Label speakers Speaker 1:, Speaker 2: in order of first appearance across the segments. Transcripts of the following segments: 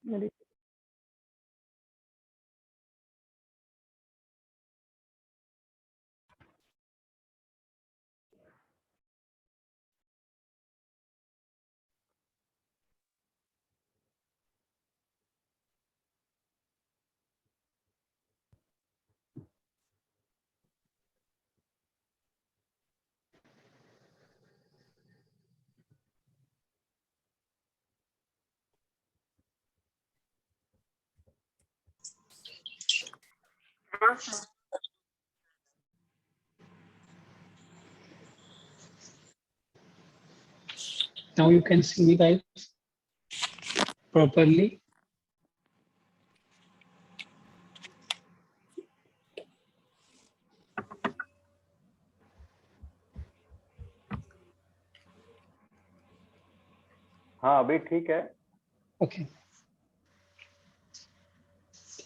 Speaker 1: Very
Speaker 2: Now you can see me guys properly.
Speaker 3: हाँ अभी ठीक है.
Speaker 2: Okay.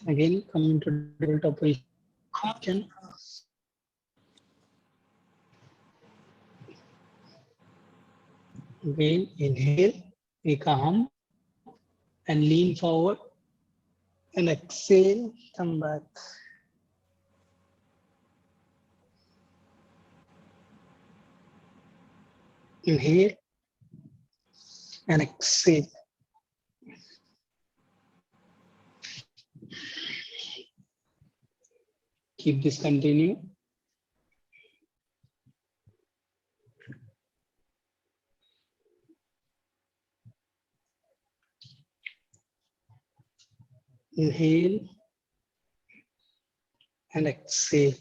Speaker 2: Again, coming to default operation. Again, inhale, take a hum and lean forward and exhale, come back. Inhale and exhale. Keep this continue. Inhale and exhale.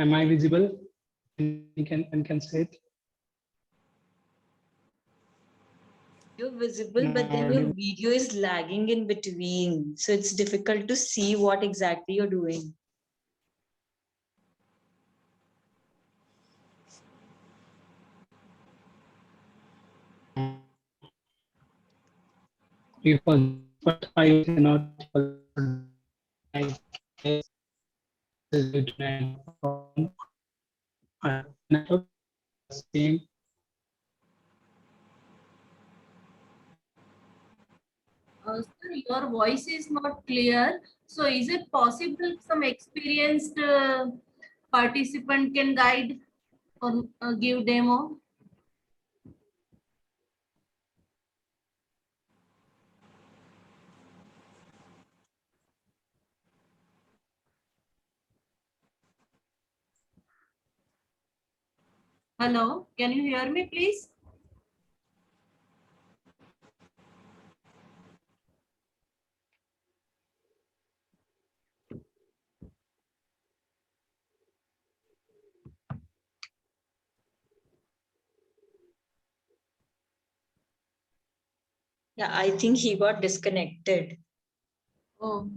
Speaker 2: Am I visible? You can say it.
Speaker 4: You're visible, but then your video is lagging in between. So it's difficult to see what exactly you're doing.
Speaker 2: Because but I cannot I guess is due to network same.
Speaker 5: Sir, your voice is not clear. So is it possible some experienced participant can guide or give demo? Hello, can you hear me, please?
Speaker 4: Yeah, I think he got disconnected.
Speaker 5: Oh.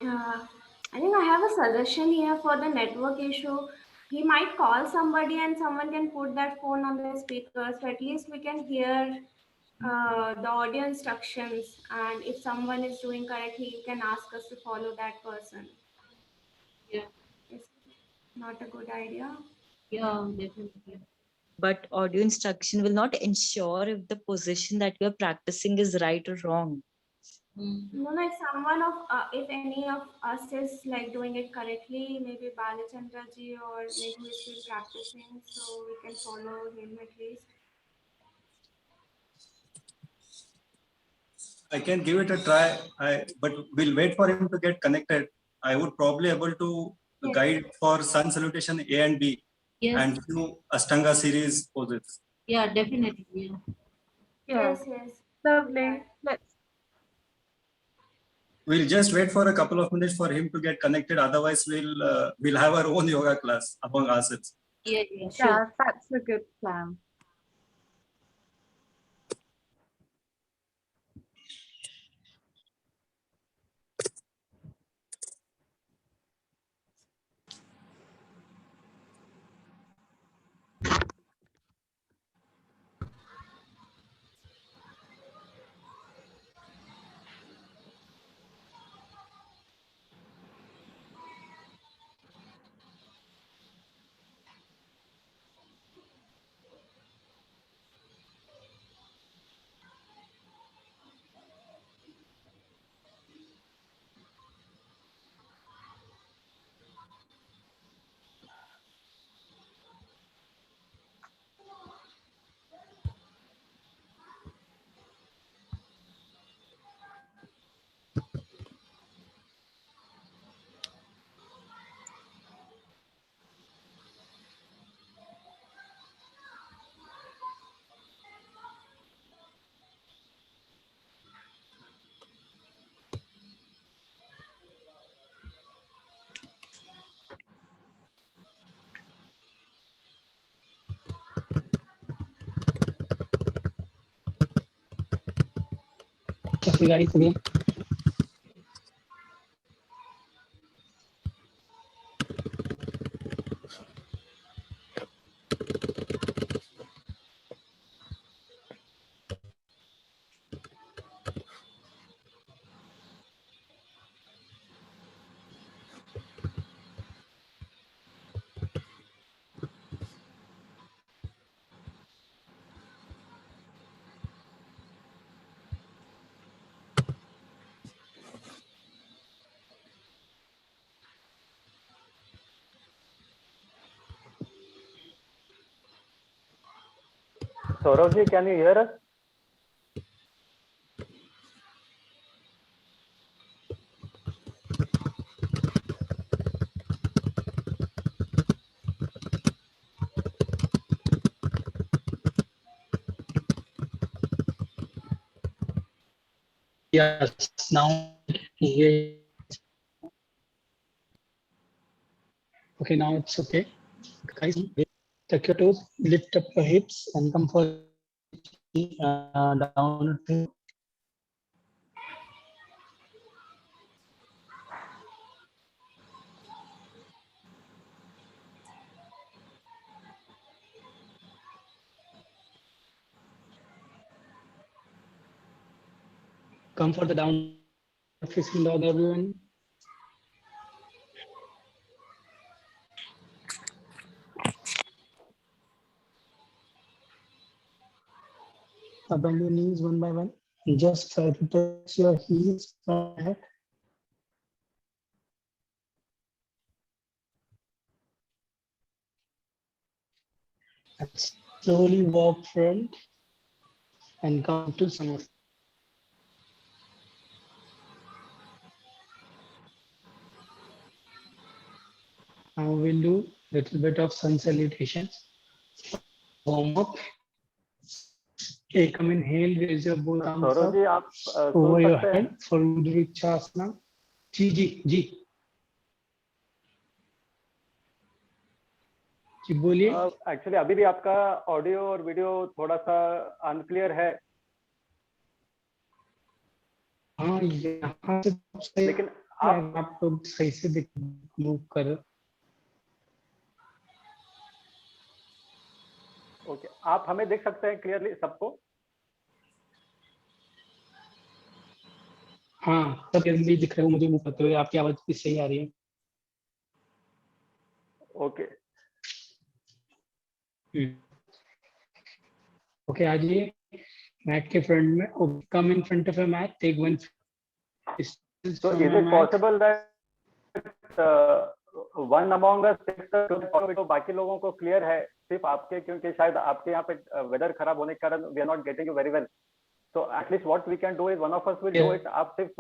Speaker 6: I think I have a suggestion here for the network issue. He might call somebody and someone can put that phone on the speaker, so at least we can hear the audio instructions, and if someone is doing correctly, you can ask us to follow that person.
Speaker 5: Yeah.
Speaker 6: It's not a good idea.
Speaker 5: Yeah, definitely.
Speaker 4: But audio instruction will not ensure if the position that you're practicing is right or wrong.
Speaker 5: Mm.
Speaker 6: No, no, if someone of, if any of us is like doing it correctly, maybe Balachandra ji, or maybe who is still practicing, so we can follow him at least.
Speaker 1: I can give it a try. But we'll wait for him to get connected. I would probably able to
Speaker 6: Yes.
Speaker 1: guide for sun salutation A and B
Speaker 5: Yes.
Speaker 1: and few Ashtanga series poses.
Speaker 5: Yeah, definitely. Yeah.
Speaker 6: Yes, yes.
Speaker 7: Lovely. Let's.
Speaker 1: We'll just wait for a couple of minutes for him to get connected. Otherwise, we'll have our own yoga class among ourselves.
Speaker 5: Yeah, yeah, sure.
Speaker 7: Yeah, that's a good plan.
Speaker 2: Okay, guys, again.
Speaker 3: Saurav ji, can you hear us?
Speaker 2: Yes, now here. Okay, now it's okay. Guys, tuck your toes, lift up your hips, and come for down. Come for the down facing dog, everyone. Bend your knees one by one. Just try to touch your heels from the head. And slowly walk front and come to Samasthana. Now we'll do little bit of sun salutations. Warm up. Okay, come inhale, raise your both arms
Speaker 3: Saurabh
Speaker 2: up
Speaker 3: जी आप
Speaker 2: over
Speaker 3: soon
Speaker 2: your
Speaker 3: सकते हैं?
Speaker 2: head for Udrikshasana. जी जी जी जी बोलिए.
Speaker 3: Actually अभी भी आपका audio और video थोड़ा सा अनक्लियर है,
Speaker 2: हाँ यहाँ से सही,
Speaker 3: लेकिन
Speaker 2: आप लोग सही से मूव करो.
Speaker 3: ओके, आप हमें देख सकते हैं क्लियरली सबको?
Speaker 2: हाँ, सब भी दिख रहे हो मुझे मुंह करते हुए, आपकी आवाज भी सही आ रही है।
Speaker 3: ओके
Speaker 2: ओके, आ जाइए मैट के फ्रंट में, come in front of a mat, take one distance
Speaker 3: So
Speaker 2: from
Speaker 3: is
Speaker 2: a
Speaker 3: it
Speaker 2: mat.
Speaker 3: possible that one among us takes the तो बाकी लोगों को क्लियर है, सिर्फ आपके, क्योंकि शायद आपके यहाँ पे वेदर खराब होने के कारण we are not getting you very well. So at least what we can do is one of us will do it. आप सिर्फ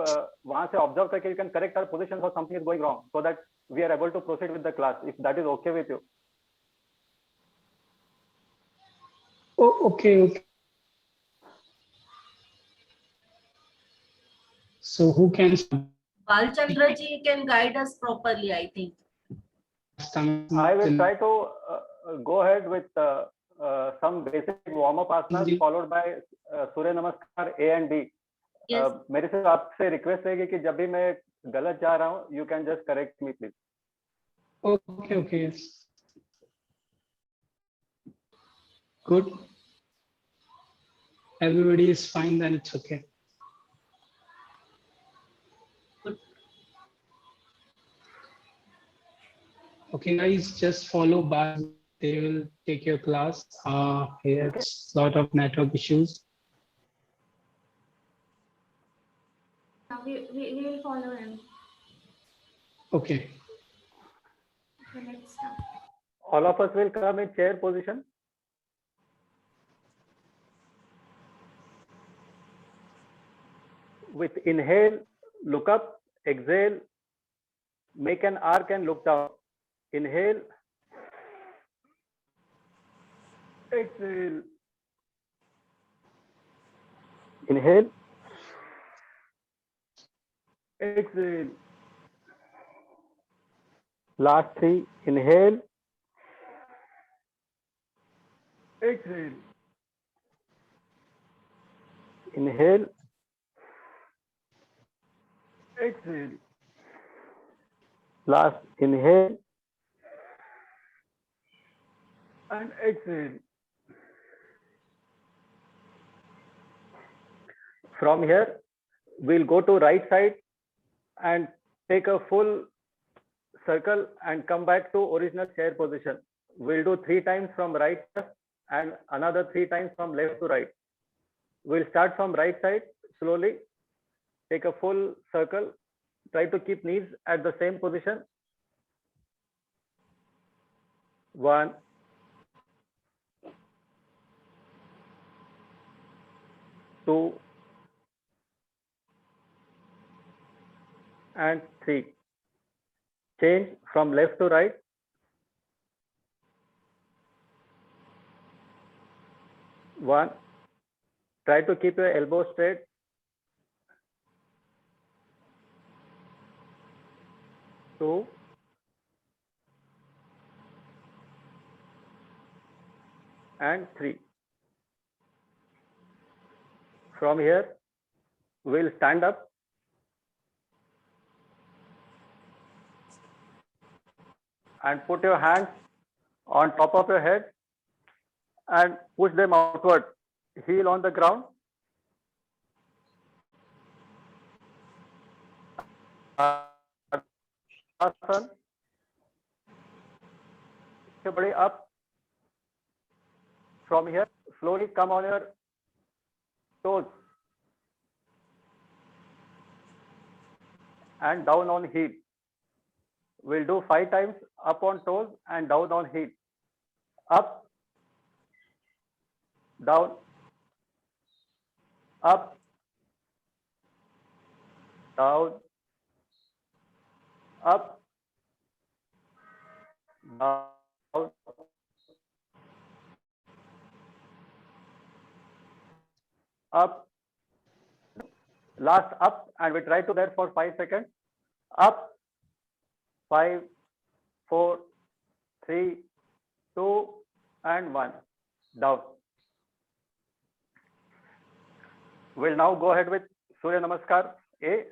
Speaker 3: वहाँ से observe करके you can correct our positions or something is going wrong, so that we are able to proceed with the class. If that is okay with you.
Speaker 2: Oh, okay, okay. So who can
Speaker 5: Balchandra ji can guide us properly, I think.
Speaker 3: I will try to go ahead with some basic warm-up asanas followed by सूर्य नमस्कार A and B.
Speaker 5: Yes.
Speaker 3: मेरे से आपसे request रहेगी कि जब भी मैं गलत जा रहा हूँ, you can just correct me please.
Speaker 2: Okay, okay, yes. Good. Everybody is fine, then it's okay. Okay, guys, just follow back. They will take your class. It's a lot of network issues.
Speaker 6: We will follow him.
Speaker 2: Okay.
Speaker 6: Okay, let's start.
Speaker 3: All of us will come in chair position. With inhale, look up. Exhale, make an arc and look down. Inhale. Exhale. Inhale. Exhale. Last three. Inhale. Exhale. Inhale. Exhale. Last. Inhale. And exhale. From here, we'll go to right side and take a full circle and come back to original chair position. We'll do 3 times from right and another 3 times from left to right. We'll start from right side slowly, take a full circle, try to keep knees at the same position. 1, 2, and 3. Change from left to right. 1. Try to keep your elbow straight. 2. And 3. From here, we'll stand up. And put your hands on top of your head and push them outward. Heel on the ground. Asana. Body up. From here, slowly come on your toes and down on heel. We'll do 5 times up on toes and down on heel. Up, down, up, down, up, down, up. Last up, and we try to there for 5 seconds. Up, 5, 4, 3, 2, and 1. Down. We'll now go ahead with Surya Namaskar A.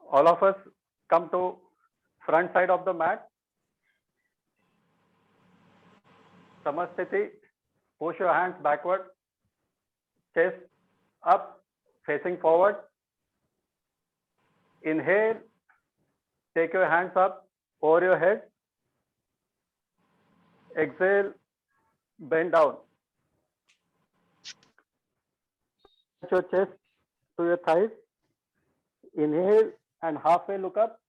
Speaker 3: All of us come to front side of the mat. Samasthiti. Push your hands backward. Chest up, facing forward. Inhale, take your hands up over your head. Exhale, bend down. Touch your chest to your thighs. Inhale and halfway look up.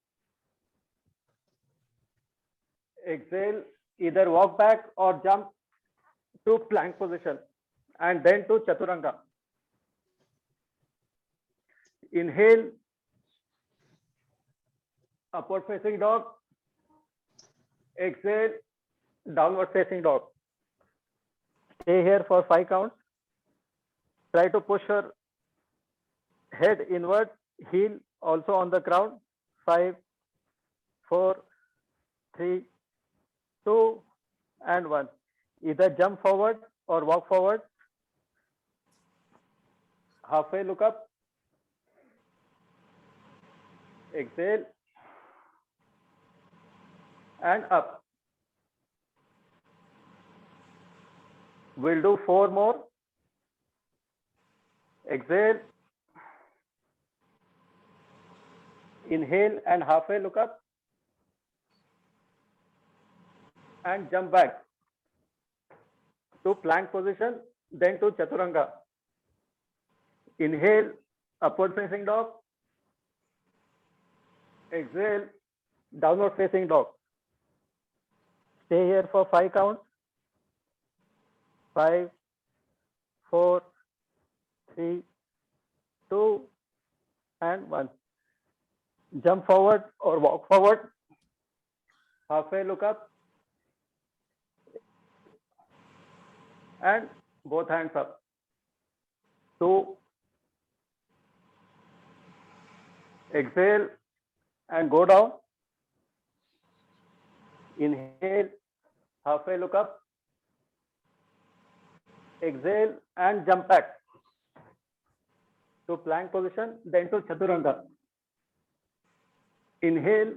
Speaker 3: Exhale, either walk back or jump to plank position and then to chaturanga. Inhale, upward facing dog. Exhale, downward facing dog. Stay here for 5 counts. Try to push your head inward, heel also on the ground. 5, 4, 3, 2, and 1. Either jump forward or walk forward. Halfway look up. Exhale and up. We'll do 4 more. Exhale. Inhale and halfway look up. And jump back to plank position, then to chaturanga. Inhale, upward facing dog. Exhale, downward facing dog. Stay here for 5 counts. 5, 4, 3, 2, and 1. Jump forward or walk forward. Halfway look up. And both hands up. 2. Exhale and go down. Inhale, halfway look up. Exhale and jump back to plank position, then to chaturanga. Inhale,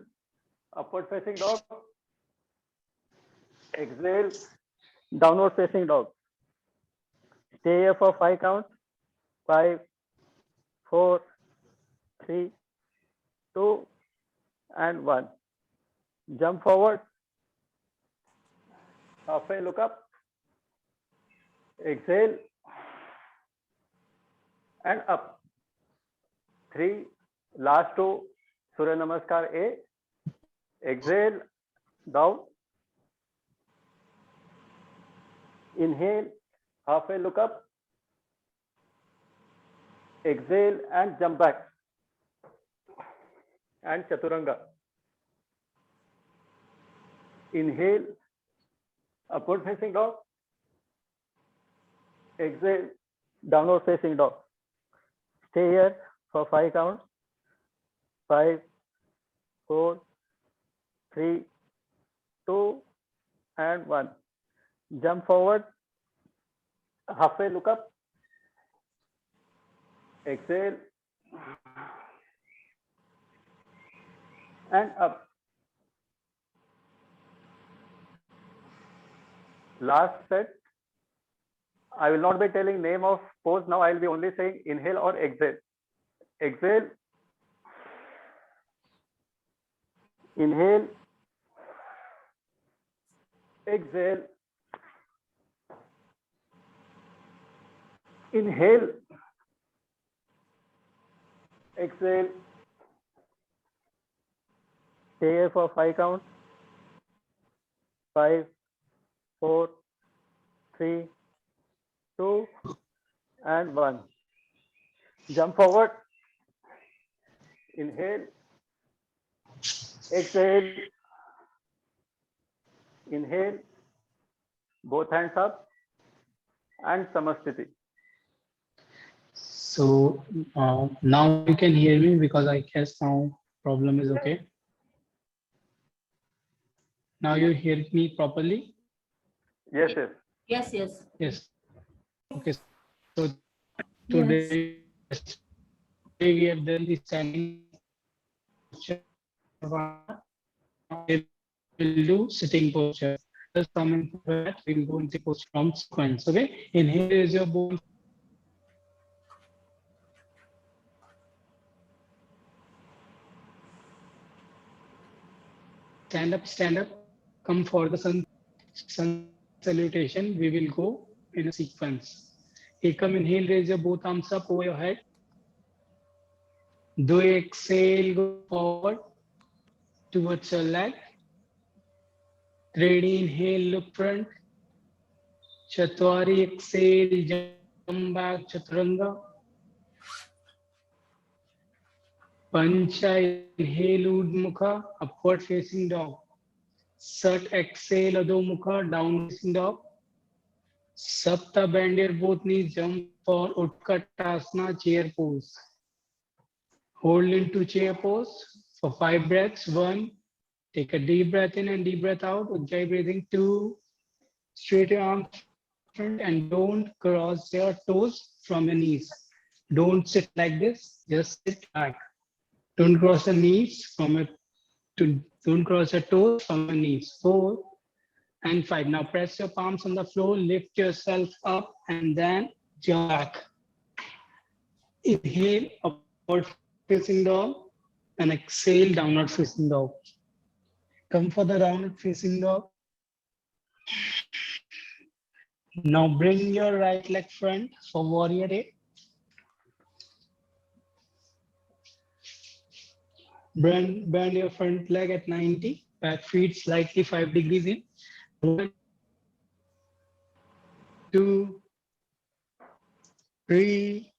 Speaker 3: upward facing dog. Exhale, downward facing dog. Stay here for 5 counts. 5, 4, 3, 2, and 1. Jump forward. Halfway look up. Exhale and up. 3. Last 2. Surya Namaskar A. Exhale, down. Inhale, halfway look up. Exhale and jump back. And chaturanga. Inhale, upward facing dog. Exhale, downward facing dog. Stay here for 5 counts. 5, 4, 3, 2, and 1. Jump forward. Halfway look up. Exhale. And up. Last set. I will not be telling name of pose now. I will be only saying inhale or exhale. Exhale. Inhale. Exhale. Inhale. Exhale. Stay here for 5 counts. 5, 4, 3, 2, and 1. Jump forward. Inhale. Exhale. Inhale. Both hands up. And Samasthiti.
Speaker 2: So now you can hear me because I guess now problem is okay. Now you hear me properly?
Speaker 3: Yes, yes.
Speaker 5: Yes, yes.
Speaker 2: Yes. Okay. So today we have done the standing posture. We will do sitting posture. Just coming for that, we will go into posture from sequence. Okay. Inhale is your bone. stand up, come for the sun salutation. We will go in a sequence. Ekam, inhale, raise your both arms up over your head. Do exhale, go forward towards your leg. Ready, inhale, look front. Chatwari, exhale, jump back, chaturanga. Pancha, inhale, Urdhmukha, upward facing dog. Sat, exhale, Adho-Mukha, down facing dog. Sapta, bend your both knees, jump for Utkatasana, chair pose. Hold into chair pose for 5 breaths. 1, take a deep breath in and deep breath out. Ujjayi breathing. 2, straight your arms front and don't cross your toes from your knees. Don't sit like this, just sit back. Don't cross the knees from your don't cross your toes from your knees. 4 and 5. Now press your palms on the floor, lift yourself up and then jump back. Inhale, upward facing dog and exhale, downward facing dog. Come for the downward facing dog. Now bring your right leg front for warrior 8. Bend your front leg at 90, back feet slightly 5 degrees in. 1, 2, 3,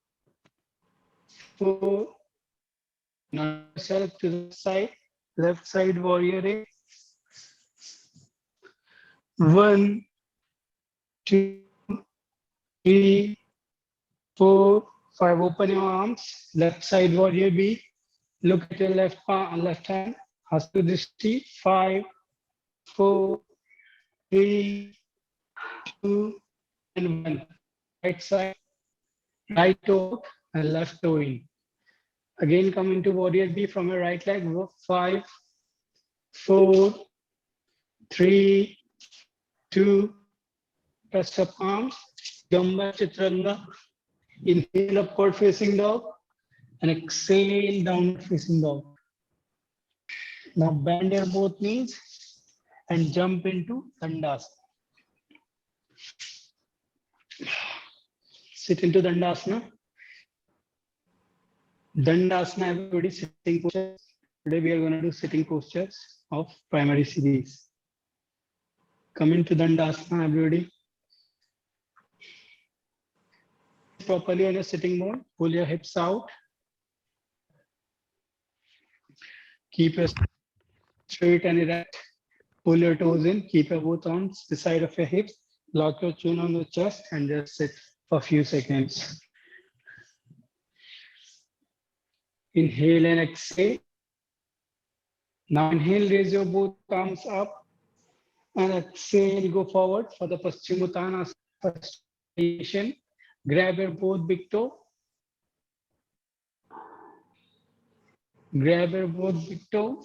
Speaker 2: 4. Now yourself to the side, left side warrior 8. 1, 2, 3, 4, 5. Open your arms, left side warrior B. Look at your left hand. Hastu Drishti. 5, 4, 3, 2, and 1. Right side, right toe and left toe in. Again, come into warrior B from your right leg. 5, 4, 3, 2. Press up arms. Jamba Chaturanga. Inhale, upward facing dog. And exhale, downward facing dog. Now bend your both knees and jump into Dandasana. Sit into Dandasana. Dandasana, everybody sitting postures. Today we are going to do sitting postures of primary series. Come into Dandasana, everybody. Properly on your sitting mode. Pull your hips out. Keep your straight and erect. Pull your toes in. Keep your both arms the side of your hips. Lock your chin on the chest and just sit for a few seconds. Inhale and exhale. Now inhale, raise your both arms up. And exhale, go forward for the Paschimottanasana position. Grab your both big toe. Grab your both big toe.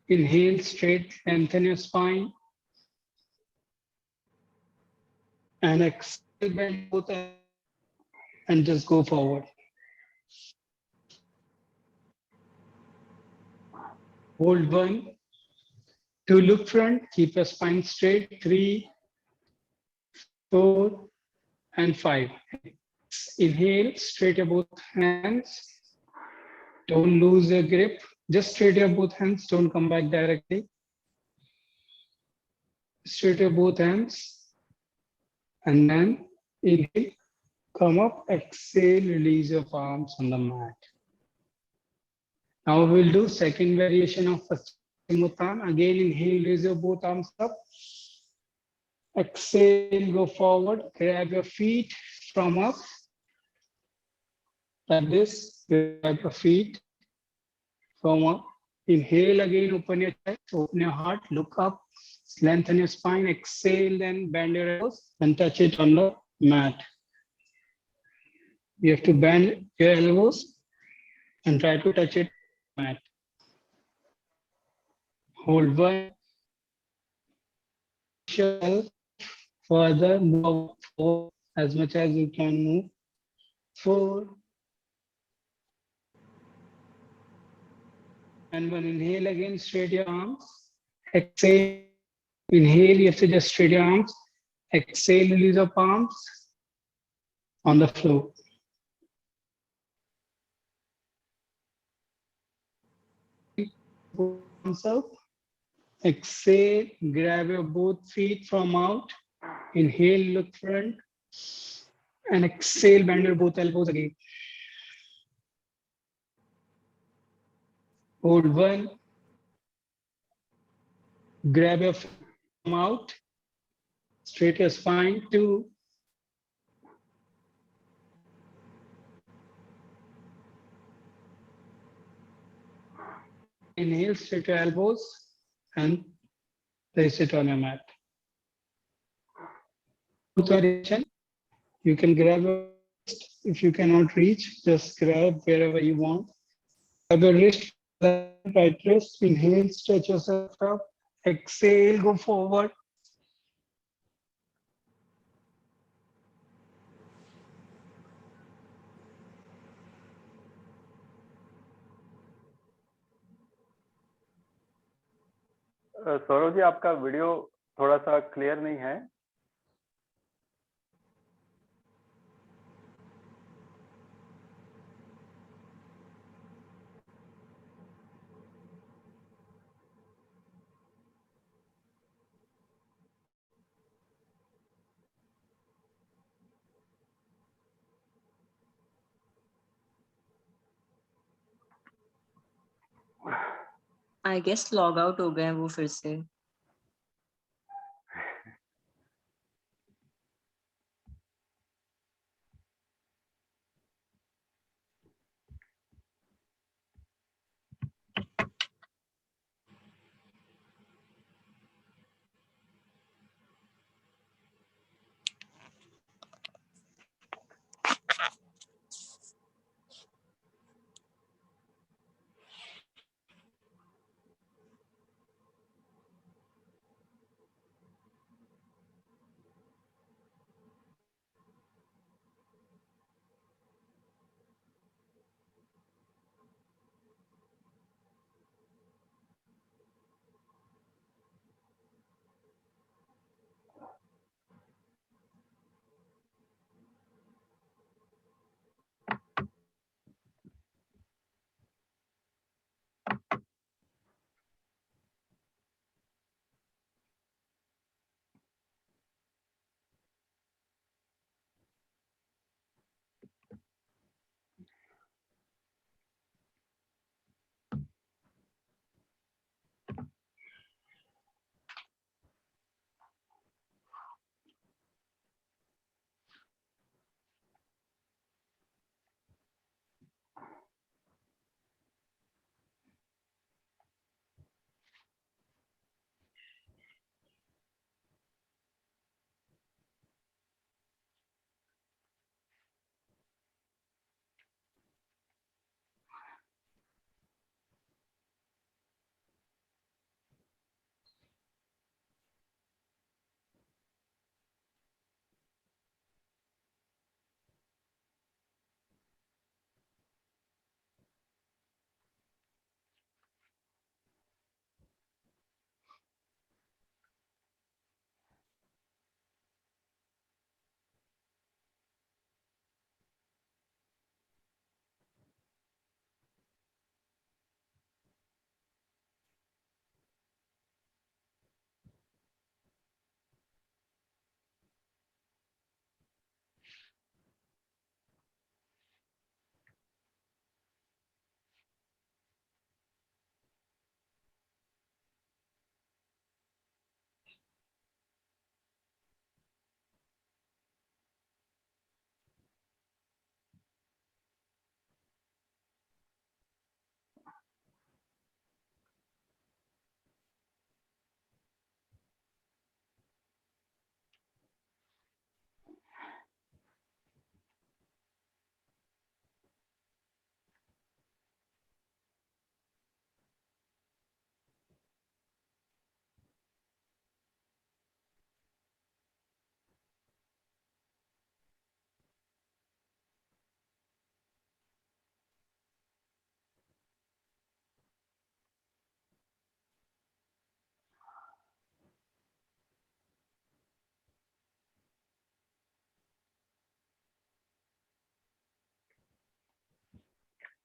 Speaker 2: Inhale, straight, lengthen your spine. And exhale, bend both and just go forward. Hold 1. 2, look front, keep your spine straight. 3, 4, and 5. Inhale, straight your both hands. Don't lose your grip. Just straight your both hands. Don't come back directly. Straight your both hands. And then inhale, come up, exhale, release your palms on the mat. Now we'll do second variation of Paschimottanasana. Again, inhale, raise your both arms up. Exhale, go forward, grab your feet from up. Like this, grab your feet from up. Inhale again, open your chest, open your heart, look up, lengthen your spine, exhale, then bend your elbows and touch it on the mat. You have to bend your elbows and try to touch it on the mat. Hold 1. Yourself further, move 4 as much as you can move. 4. And one inhale again, straight your arms. Exhale, inhale, you have to just straight your arms. Exhale, release your palms on the floor. Arms up. Exhale, grab your both feet from out. Inhale, look front. And exhale, bend your both elbows again. Hold one. Grab your feet from out. Straight your spine. Two. Inhale, straight your elbows and place it on your mat. You can grab your wrist. If you cannot reach, just grab wherever you want. Grab your wrist, right wrist. Inhale, stretch yourself up. Exhale, go forward.
Speaker 3: Saurabh ji, आपका video थोड़ा सा clear नहीं है.
Speaker 4: I guess log out हो गए हैं वो फिर से.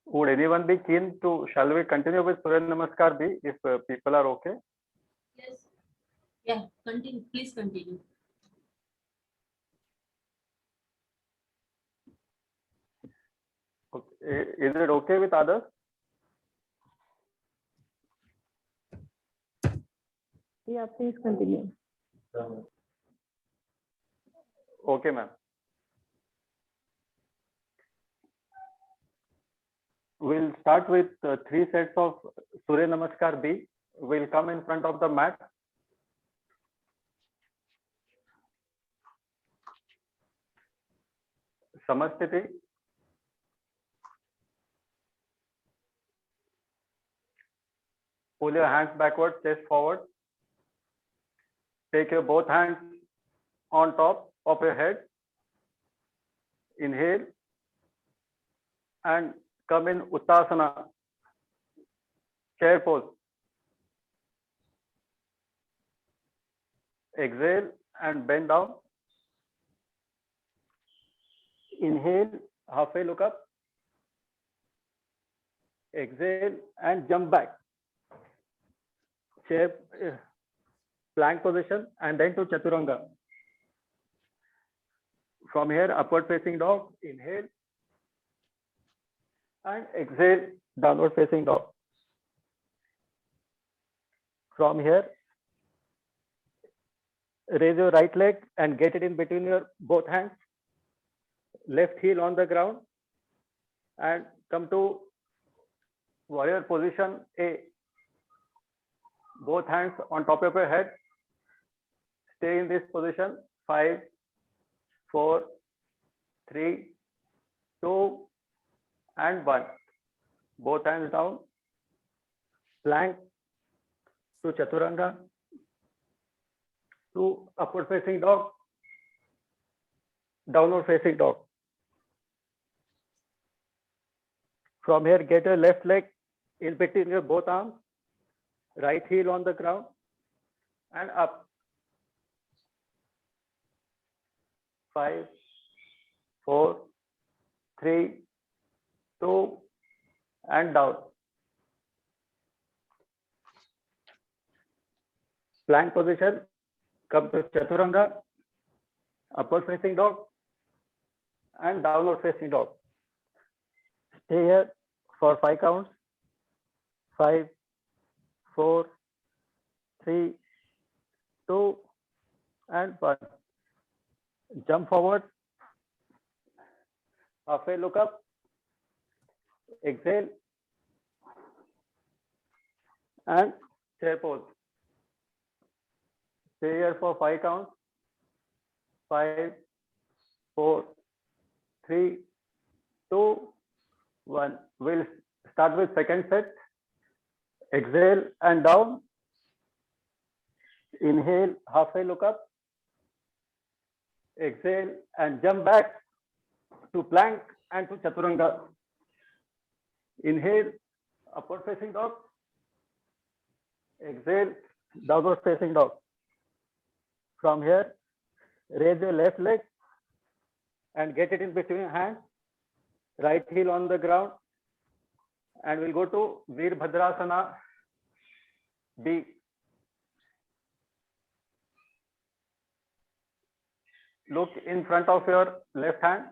Speaker 3: Would anyone be keen to, shall we continue with Surya Namaskar B if people are okay?
Speaker 5: Yes. Yeah, continue, please continue.
Speaker 3: Okay. Is it okay with others?
Speaker 7: Yeah, please continue.
Speaker 3: Okay, ma'am. We'll start with 3 sets of Surya Namaskar B. We'll come in front of the mat. Samasthiti. Pull your hands backward, chest forward. Take your both hands on top of your head. Inhale and come in Uttasana, chair pose. Exhale and bend down. Inhale, halfway look up. Exhale and jump back. Chair plank position and then to Chaturanga. From here, upward facing dog. Inhale and exhale, downward facing dog. From here, raise your right leg and get it in between your both hands. Left heel on the ground and come to warrior position A. Both hands on top of your head. Stay in this position. 5, 4, 3, 2, and 1. Both hands down. Plank to Chaturanga. To upward facing dog. Downward facing dog. From here, get your left leg in between your both arms. Right heel on the ground and up. 5, 4, 3, 2, and down. Plank position. Come to Chaturanga, upward facing dog, and downward facing dog. Stay here for 5 counts. 5, 4, 3, 2, and 1. Jump forward. Halfway look up. Exhale. And chair pose. Stay here for 5 counts. 5, 4, 3, 2, 1. We'll start with second set. Exhale and down. Inhale, halfway look up. Exhale and jump back to plank and to Chaturanga. Inhale, upward facing dog. Exhale, downward facing dog. From here, raise your left leg and get it in between your hands. Right heel on the ground. And we'll go to Veerbhadrasana B. Look in front of your left hand.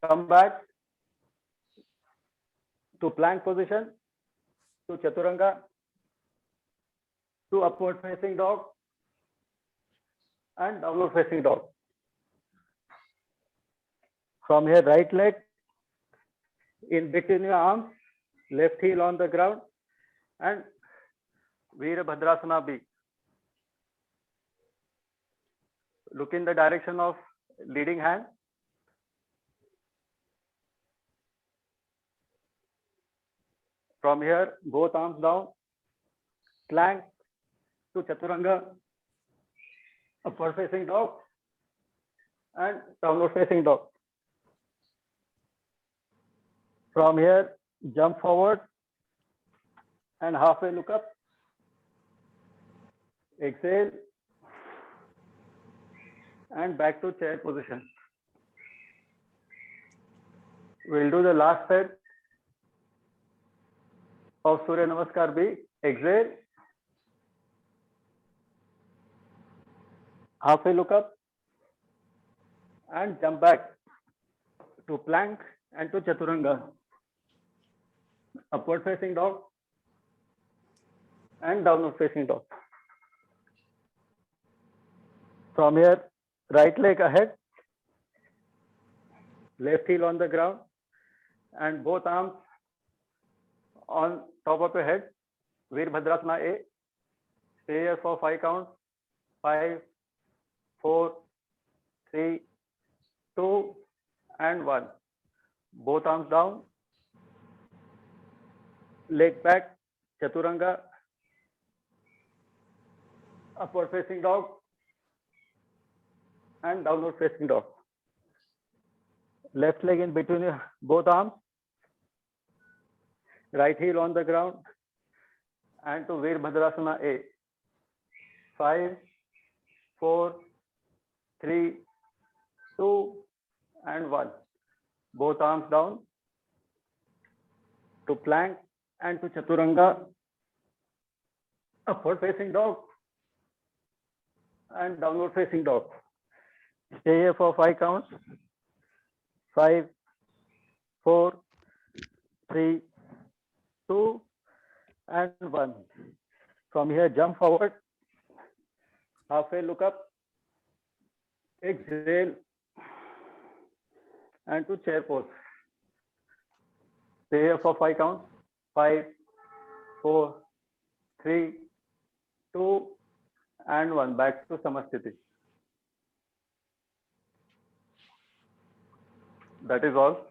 Speaker 3: Come back to plank position, to Chaturanga, to upward facing dog, and downward facing dog. From here, right leg in between your arms, left heel on the ground, and Veerbhadrasana B. Look in the direction of leading hand. From here, both arms down, plank to Chaturanga, upward facing dog, and downward facing dog. From here, jump forward and halfway look up. Exhale and back to chair position. We'll do the last set of Surya Namaskar B. Exhale. Halfway look up and jump back to plank and to Chaturanga. Upward facing dog and downward facing dog. From here, right leg ahead, left heel on the ground, and both arms on top of your head. Veerbhadrasana A. Stay here for 5 counts. 5, 4, 3, 2, and 1. Both arms down. Leg back, Chaturanga. Upward facing dog and downward facing dog. Left leg in between both arms. Right heel on the ground and to Veerbhadrasana A. 5, 4, 3, 2, and 1. Both arms down to plank and to Chaturanga. Upward facing dog and downward facing dog. Stay here for 5 counts. 5, 4, 3, 2, and 1. From here, jump forward. Halfway look up. Exhale. And to chair pose. Stay here for 5 counts. 5, 4, 3, 2, and 1. Back to Samasthiti. That is all.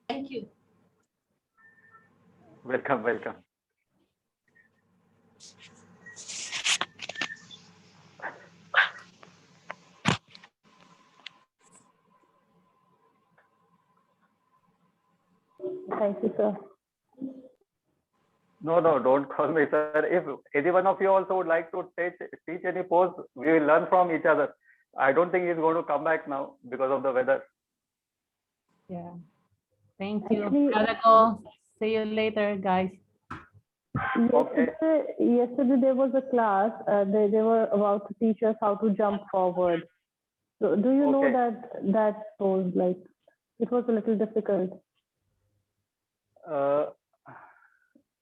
Speaker 5: Thank you.
Speaker 3: Welcome, welcome.
Speaker 7: Thank you, sir.
Speaker 3: No, don't call me sir. If any one of you also would like to teach any pose, we will learn from each other. I don't think he's going to come back now because of the weather.
Speaker 8: Yeah. Thank you.
Speaker 7: Actually-
Speaker 8: Gotta go. See you later, guys.
Speaker 7: Yesterday there was a class. They were about to teach us how to jump forward. So do you know
Speaker 3: Okay.
Speaker 7: that pose? Like, it was a little difficult.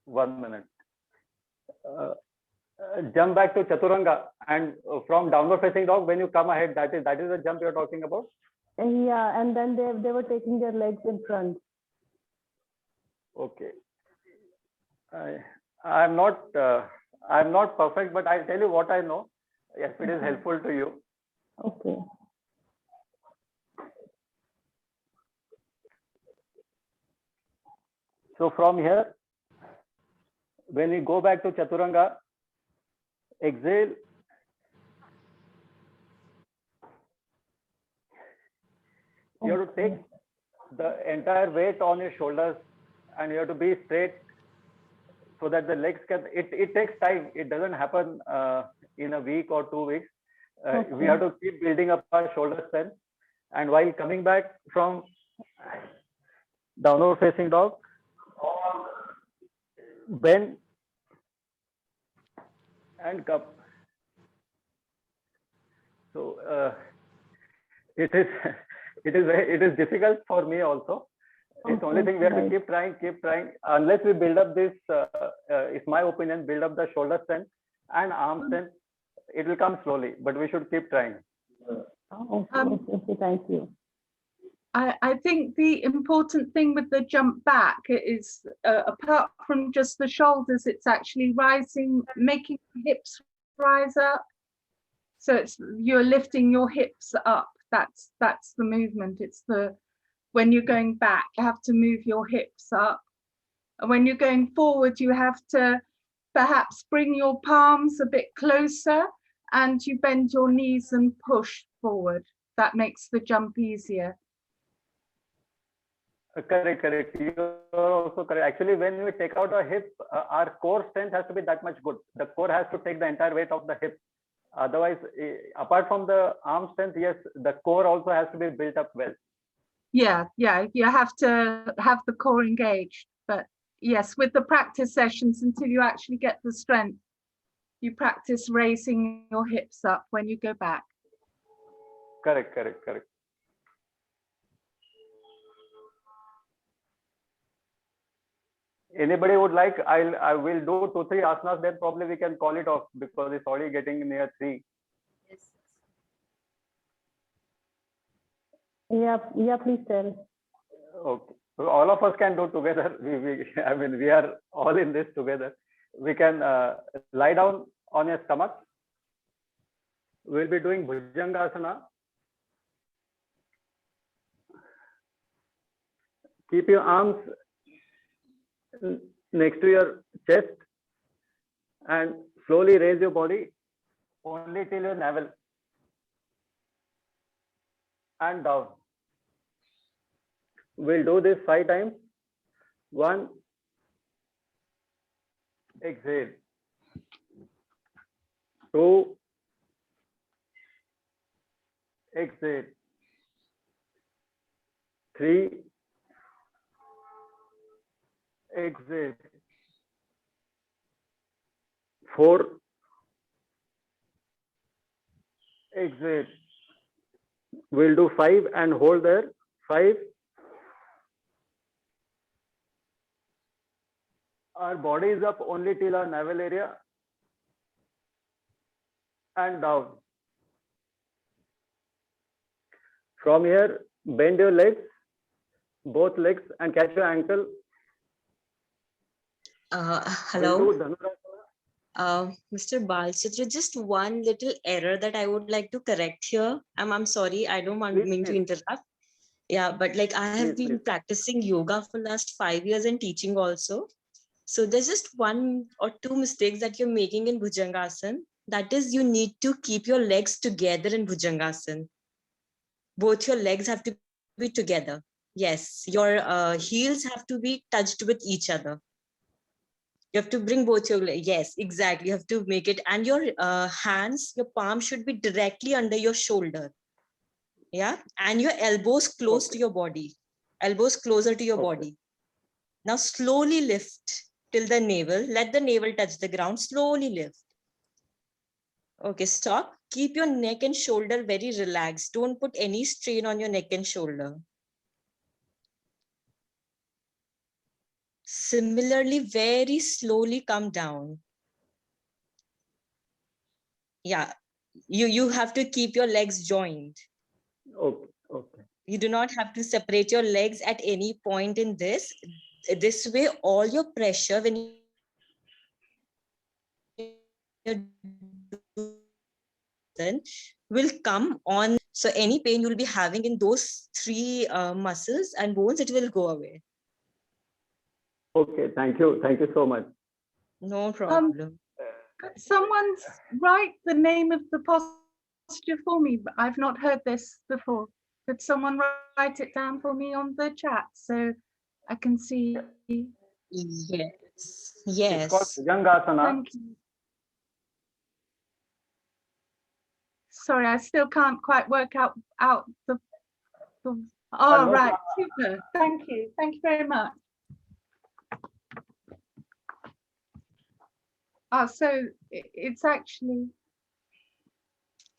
Speaker 3: 1 minute. Jump back to Chaturanga, and from downward facing dog, when you come ahead, that is the jump you're talking about.
Speaker 7: Yeah, and then they were taking their legs in front.
Speaker 3: Okay. I'm not perfect, but I'll tell you what I know. If it is helpful to you.
Speaker 7: Okay.
Speaker 3: So from here, when we go back to Chaturanga, exhale. You have to take the entire weight on your shoulders, and you have to be straight so that the legs can, it takes time. It doesn't happen in a week or 2 weeks. We have to keep building up our shoulder strength. And while coming back from downward facing dog, bend and come. So it is difficult for me also. It's the only thing we have to keep trying. Unless we build up this, it's my opinion, build up the shoulder strength and arm strength. It will come slowly, but we should keep trying.
Speaker 7: Okay, thank you.
Speaker 8: I think the important thing with the jump back is, apart from just the shoulders, it's actually rising, making the hips rise up. So it's, you're lifting your hips up. That's the movement. It's when you're going back, you have to move your hips up. And when you're going forward, you have to perhaps bring your palms a bit closer and you bend your knees and push forward. That makes the jump easier.
Speaker 3: Correct, correct. You are also correct. Actually, when we take out a hip, our core strength has to be that much good. The core has to take the entire weight of the hip. Otherwise, apart from the arm strength, yes, the core also has to be built up well.
Speaker 8: Yeah, you have to have the core engaged. But yes, with the practice sessions, until you actually get the strength, you practice raising your hips up when you go back.
Speaker 3: Correct, correct, correct. Anybody would like? I will do 2-3 asanas. Then probably we can call it off because it's already getting near 3.
Speaker 5: Yes.
Speaker 7: Yeah, please tell.
Speaker 3: Okay. So all of us can do together. I mean, we are all in this together. We can lie down on your stomach. We'll be doing Bhujangasana. Keep your arms next to your chest and slowly raise your body only till your navel and down. We'll do this 5 times. 1, exhale. 2, exhale. 3, exhale. 4, exhale. We'll do 5 and hold there. 5. Our body is up only till our navel area and down. From here, bend your legs, both legs, and catch your ankle.
Speaker 4: Hello.
Speaker 3: We'll do Dhanurasana.
Speaker 4: Mr. Balchitra, just one little error that I would like to correct here. I'm sorry, I don't
Speaker 3: Please,
Speaker 4: mean to
Speaker 3: please.
Speaker 4: interrupt. Yeah, but like I have
Speaker 3: Please,
Speaker 4: been
Speaker 3: please.
Speaker 4: practicing yoga for last 5 years and teaching also. So there's just 1 or 2 mistakes that you're making in Bhujangasana. That is, you need to keep your legs together in Bhujangasana. Both your legs have to be together. Yes, your heels have to be touched with each other. You have to bring both your legs. Yes, exactly. You have to make it. And your hands, your palm should be directly under your shoulder. Yeah. And your elbows close to your body. Elbows closer to your body. Now slowly lift till the navel. Let the navel touch the ground. Slowly lift. Okay, stop. Keep your neck and shoulder very relaxed. Don't put any strain on your neck and shoulder. Similarly, very slowly come down. Yeah, you have to keep your legs joined.
Speaker 3: Okay, okay.
Speaker 4: You do not have to separate your legs at any point in this. This way, all your pressure when you're will come on. So any pain you'll be having in those 3 muscles and bones, it will go away.
Speaker 3: Okay, thank you. Thank you so much.
Speaker 4: No problem.
Speaker 8: Could someone write the name of the posture for me? I've not heard this before. Could someone write it down for me on the chat so I can see?
Speaker 4: Yes.
Speaker 3: It's called
Speaker 4: Yes.
Speaker 3: Bhujangasana.
Speaker 8: Thank you. Sorry, I still can't quite work out the oh,
Speaker 3: no
Speaker 8: right. Super. Thank you. Thank you very much. Oh, so it's actually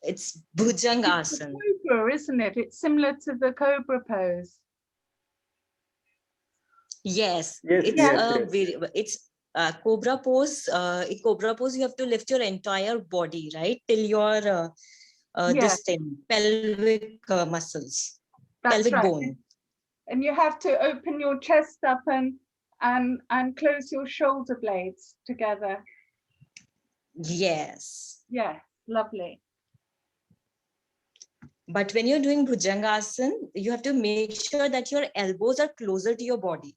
Speaker 4: It's
Speaker 8: it's
Speaker 4: Bhujangasana.
Speaker 8: the cobra, isn't it? It's similar to the cobra pose.
Speaker 4: Yes,
Speaker 3: Yes,
Speaker 4: it's
Speaker 3: yes,
Speaker 4: it's cobra pose. In cobra pose, you have to lift your entire body, right, till your
Speaker 8: Yeah.
Speaker 4: this thing, pelvic muscles,
Speaker 8: That's
Speaker 4: pelvic
Speaker 8: right.
Speaker 4: bone.
Speaker 8: And you have to open your chest up and close your shoulder blades together.
Speaker 4: Yes,
Speaker 8: Yeah, lovely.
Speaker 4: but when you're doing Bhujangasana, you have to make sure that your elbows are closer to your body.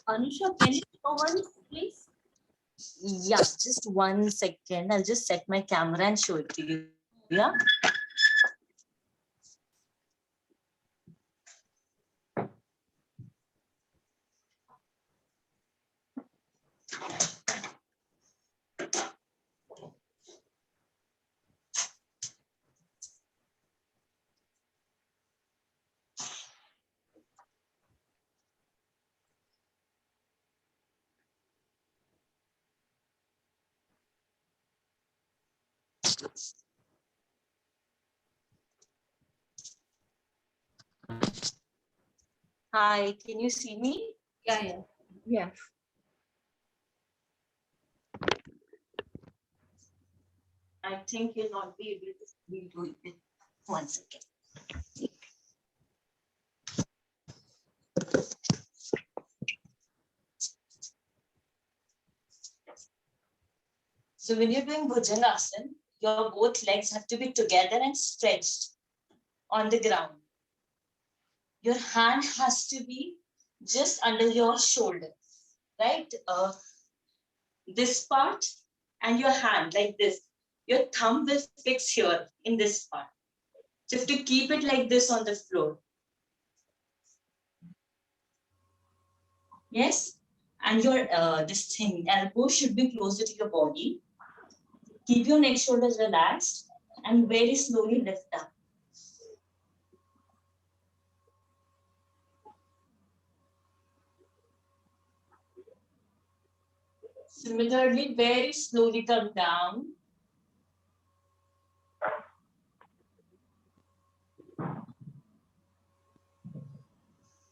Speaker 5: Anusha, can you show once, please?
Speaker 4: Yeah, just 1 second. I'll just set my camera and show it to you. Yeah. Hi, can you see me?
Speaker 5: Yeah, yeah.
Speaker 8: Yes.
Speaker 4: I think you'll not be able to redo it. 1 second. So when you're doing Bhujangasana, your both legs have to be together and stretched on the ground. Your hand has to be just under your shoulder, right? This part and your hand like this. Your thumb will fix here in this part. So you have to keep it like this on the floor. Yes? And your this thing, elbow should be closer to your body. Keep your neck shoulders relaxed and very slowly lift up. Similarly, very slowly come down.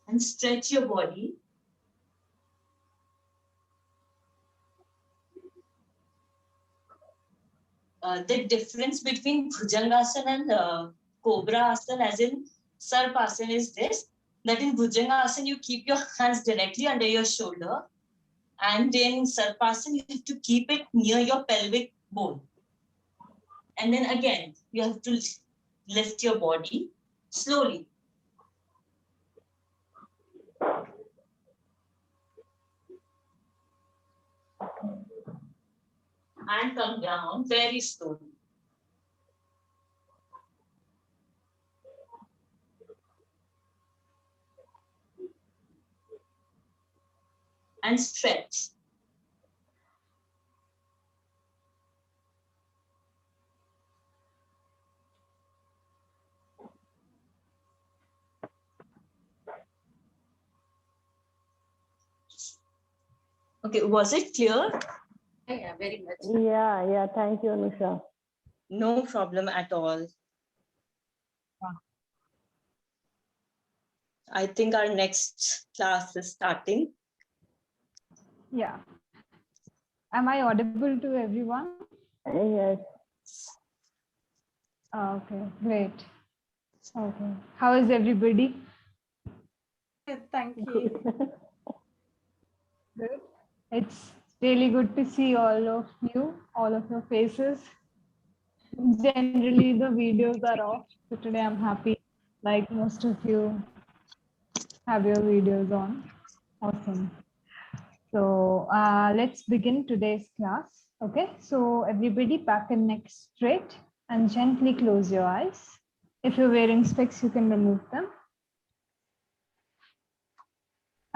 Speaker 4: And stretch your body. The difference between Bhujangasana and Cobra Asana, as in Sarpasana, is this: that in Bhujangasana, you keep your hands directly under your shoulder, and in Sarpasana, you have to keep it near your pelvic bone. And then again, you have to lift your body slowly. And come down very slowly. And stretch. Okay, was it clear?
Speaker 5: Yeah, very much.
Speaker 7: Yeah. Thank you, Anusha.
Speaker 4: No problem at all. I think our next class is starting.
Speaker 9: Yeah. Am I audible to everyone?
Speaker 7: Yes.
Speaker 9: Okay, great. Okay. How is everybody?
Speaker 8: Thank you.
Speaker 7: Good.
Speaker 9: Good. It's really good to see all of you, all of your faces. Generally, the videos are off. So today I'm happy, like most of you have your videos on. Awesome. So let's begin today's class. Okay, so everybody back and neck straight and gently close your eyes. If you're wearing specs, you can remove them.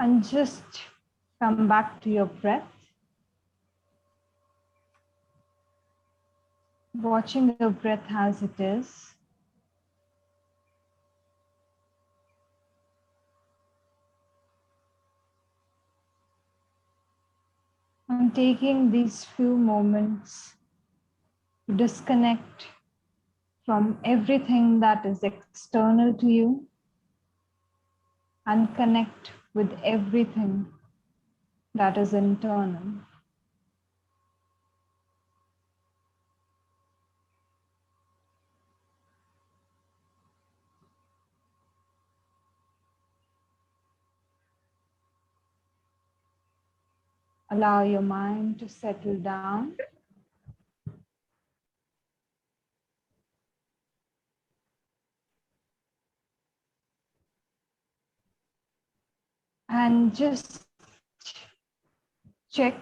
Speaker 9: And just come back to your breath. Watching your breath as it is. And taking these few moments to disconnect from everything that is external to you and connect with everything that is internal. Allow your mind to settle down. And just check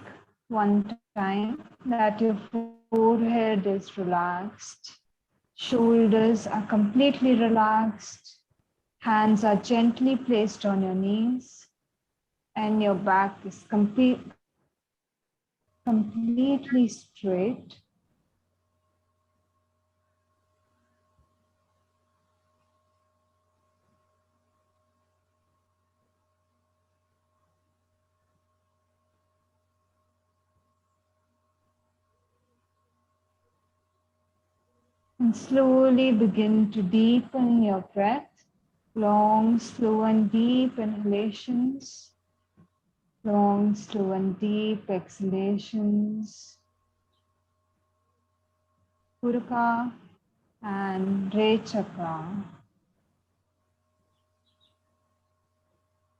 Speaker 9: one time that your forehead is relaxed, shoulders are completely relaxed, hands are gently placed on your knees, and your back is completely straight. And slowly begin to deepen your breath. Long, slow and deep inhalations. Long, slow and deep exhalations. Puraka and Re Chakra.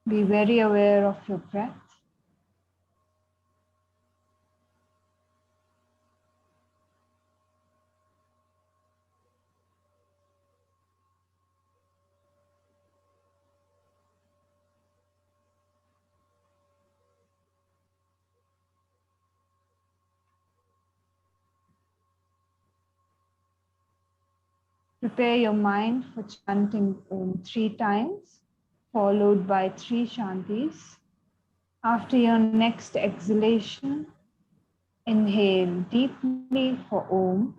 Speaker 9: Be very aware of your breath. Prepare your mind for chanting Om 3 times, followed by 3 Shantis. After your next exhalation, inhale deeply for Om.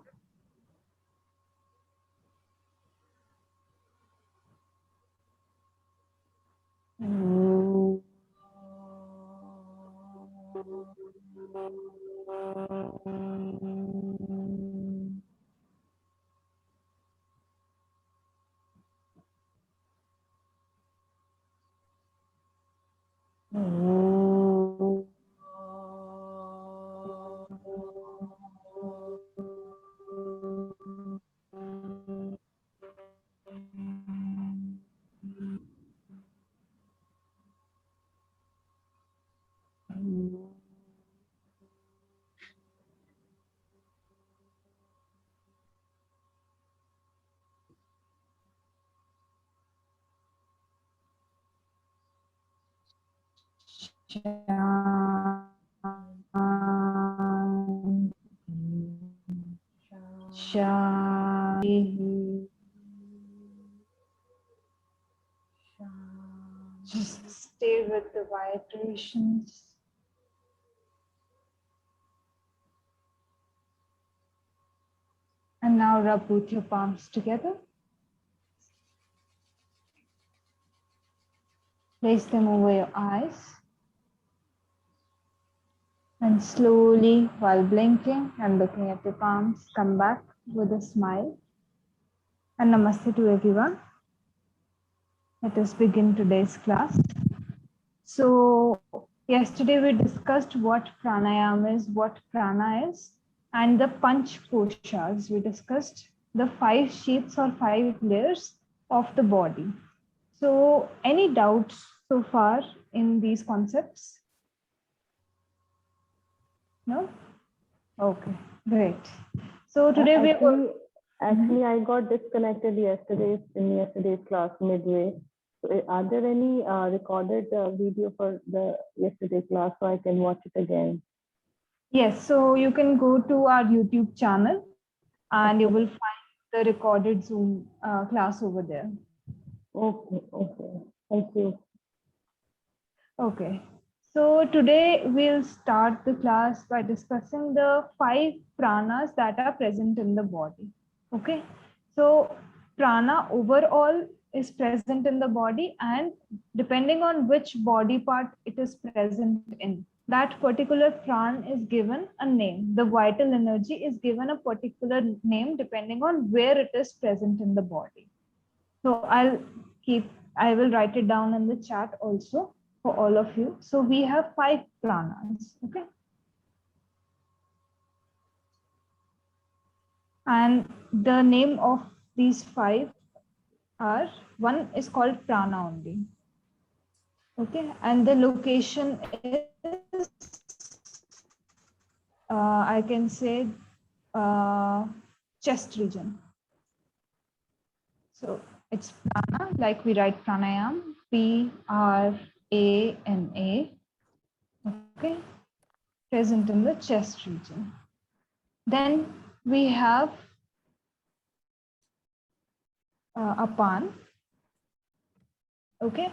Speaker 9: Shanti. Just stay with the vibrations. And now rub both your palms together. Place them over your eyes. And slowly, while blinking and looking at your palms, come back with a smile. And namaste to everyone. Let us begin today's class. So, yesterday we discussed what pranayama is, what prana is, and the Panch Koshas. We discussed the 5 sheaths or 5 layers of the body. So, any doubts so far in these concepts? No? Okay, great. So today
Speaker 7: Actually, I got disconnected in yesterday's class midway. So are there any recorded video for the yesterday class so I can watch it again?
Speaker 9: Yes, so you can go to our YouTube channel and you will find the recorded Zoom class over there.
Speaker 7: Okay, thank you.
Speaker 9: Okay, so today we'll start the class by discussing the 5 pranas that are present in the body. Okay, so prana overall is present in the body, and depending on which body part it is present in, that particular pran is given a name. The vital energy is given a particular name depending on where it is present in the body. So I will write it down in the chat also for all of you. So we have 5 pranas, okay? And the name of these 5 are, one is called prana only. Okay, and the location is, I can say, chest region. So it's prana, like we write pranayam, P-R-A-N-A. Okay, present in the chest region. Then we have Apan, okay,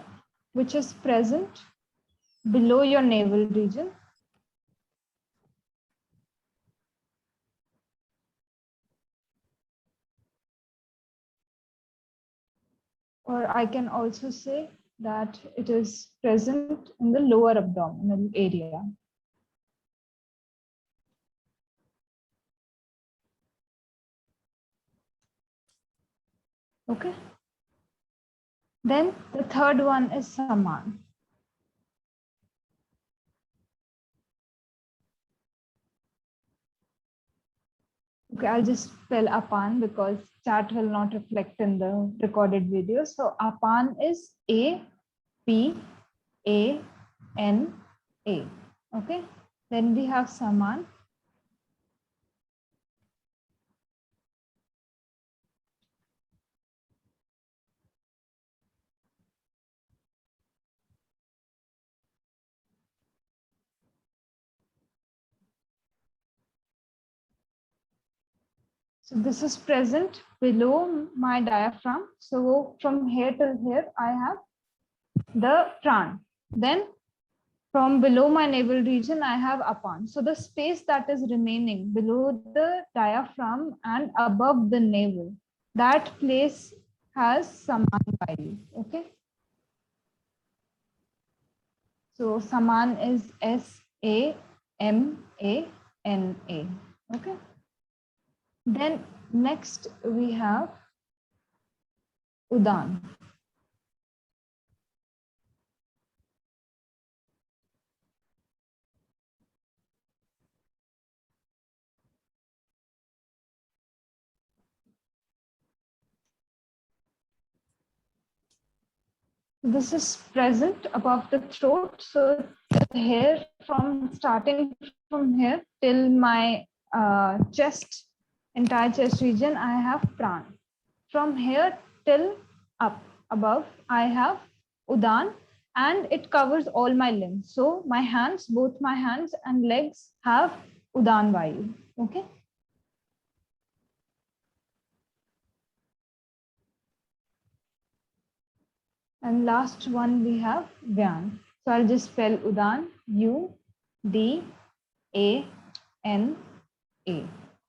Speaker 9: which is present below your navel region. Or I can also say that it is present in the lower abdominal area. Okay. Then the third one is Saman. Okay, I'll just spell Apan because chat will not reflect in the recorded video. So Apan is A-P-A-N-A. Okay. Then we have Saman. So this is present below my diaphragm. So from here till here, I have the pran. Then from below my navel region, I have Apan. So the space that is remaining below the diaphragm and above the navel, that place has Saman vayu. Okay. So Saman is S-A-M-A-N-A. Okay. Then next we have Udan. This is present above the throat. So the hair from starting from here till my chest, entire chest region, I have pran. From here till up above, I have Udan, and it covers all my limbs. So my hands, both my hands and legs have Udan Vayu. Okay. And last one we have Vyan. So I'll just spell Udan, U-D-A-N-A.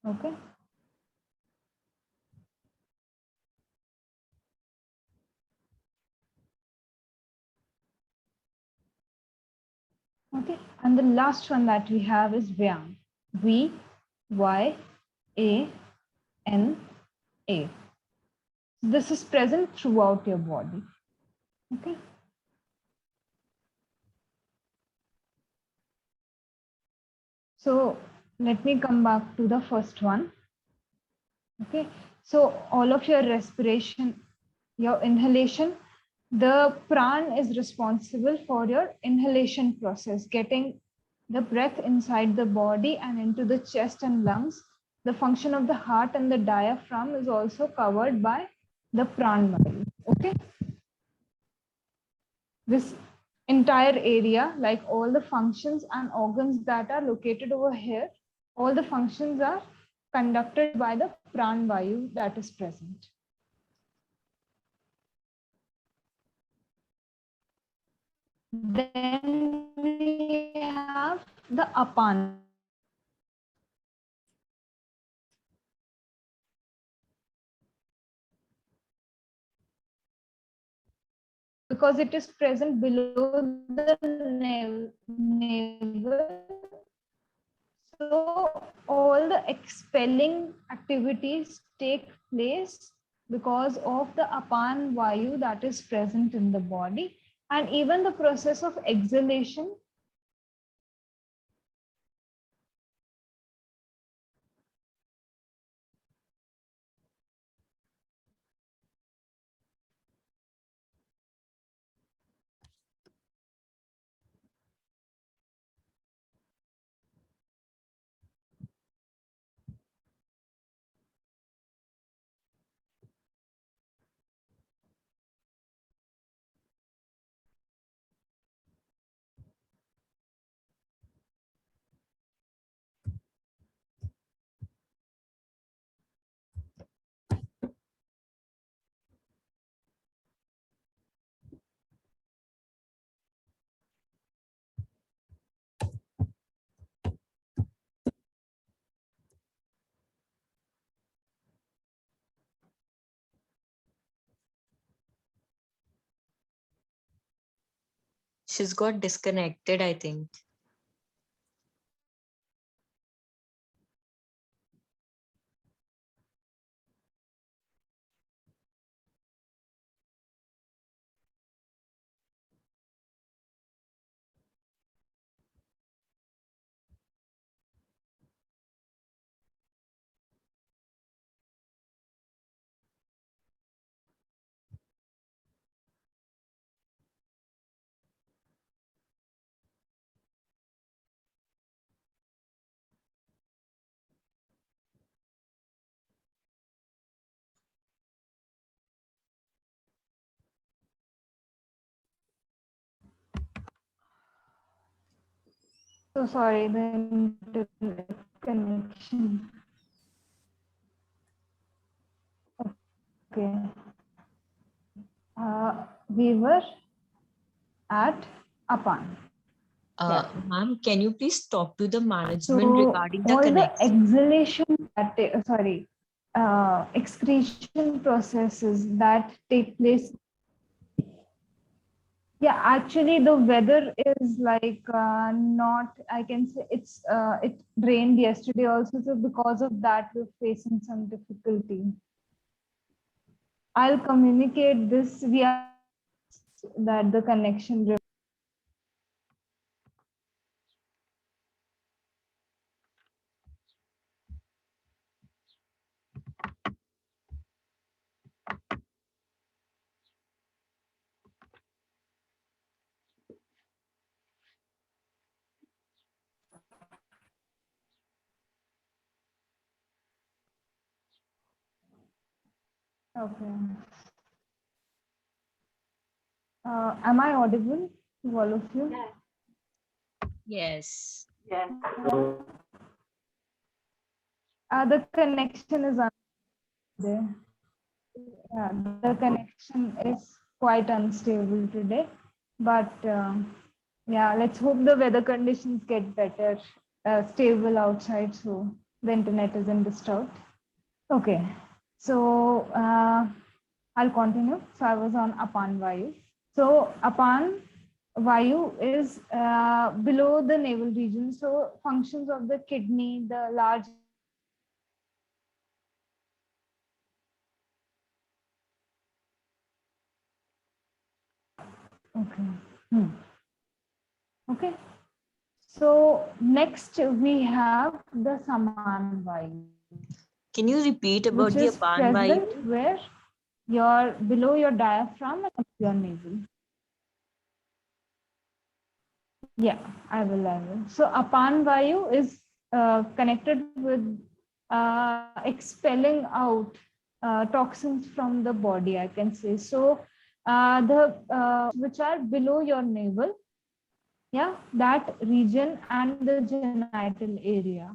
Speaker 9: Okay. Okay. And the last one that we have is Vyan. V-Y-A-N-A. This is present throughout your body. Okay. So let me come back to the first one. Okay. So all of your respiration, your inhalation, the pran is responsible for your inhalation process, getting the breath inside the body and into the chest and lungs. The function of the heart and the diaphragm is also covered by the pran vayu. Okay. This entire area, like all the functions and organs that are located over here, all the functions are conducted by the pran vayu that is present. Then we have the Apan. Because it is present below the navel. So all the expelling activities take place because of the Apan Vayu that is present in the body. And even the process of exhalation
Speaker 4: She's got disconnected, I think.
Speaker 9: So sorry, the internet connection. Okay. We were at Apan.
Speaker 4: Ma'am, can you please talk to the management
Speaker 9: So
Speaker 4: regarding the
Speaker 9: all the
Speaker 4: connection?
Speaker 9: exhalation that excretion processes that take place. Yeah, actually the weather is like not, I can say it rained yesterday also, so because of that we're facing some difficulty. I'll communicate this via that the connection. Okay. Am I audible to all of you?
Speaker 4: Yes.
Speaker 9: The connection is there. Yeah, the connection is quite unstable today, but yeah, let's hope the weather conditions get better, stable outside, so the internet isn't disturbed. Okay, so I'll continue. So I was on Apan Vayu. So Apan Vayu is below the navel region. So functions of the kidney, the large Okay. Okay. So next we have the Saman Vayu.
Speaker 4: Can you repeat about
Speaker 9: Which
Speaker 4: the
Speaker 9: is
Speaker 4: Apan
Speaker 9: present
Speaker 4: Vayu?
Speaker 9: where you're below your diaphragm and your navel. Yeah, I will. So Apan Vayu is connected with expelling out toxins from the body, I can say. So the which are below your navel, yeah, that region and the genital area.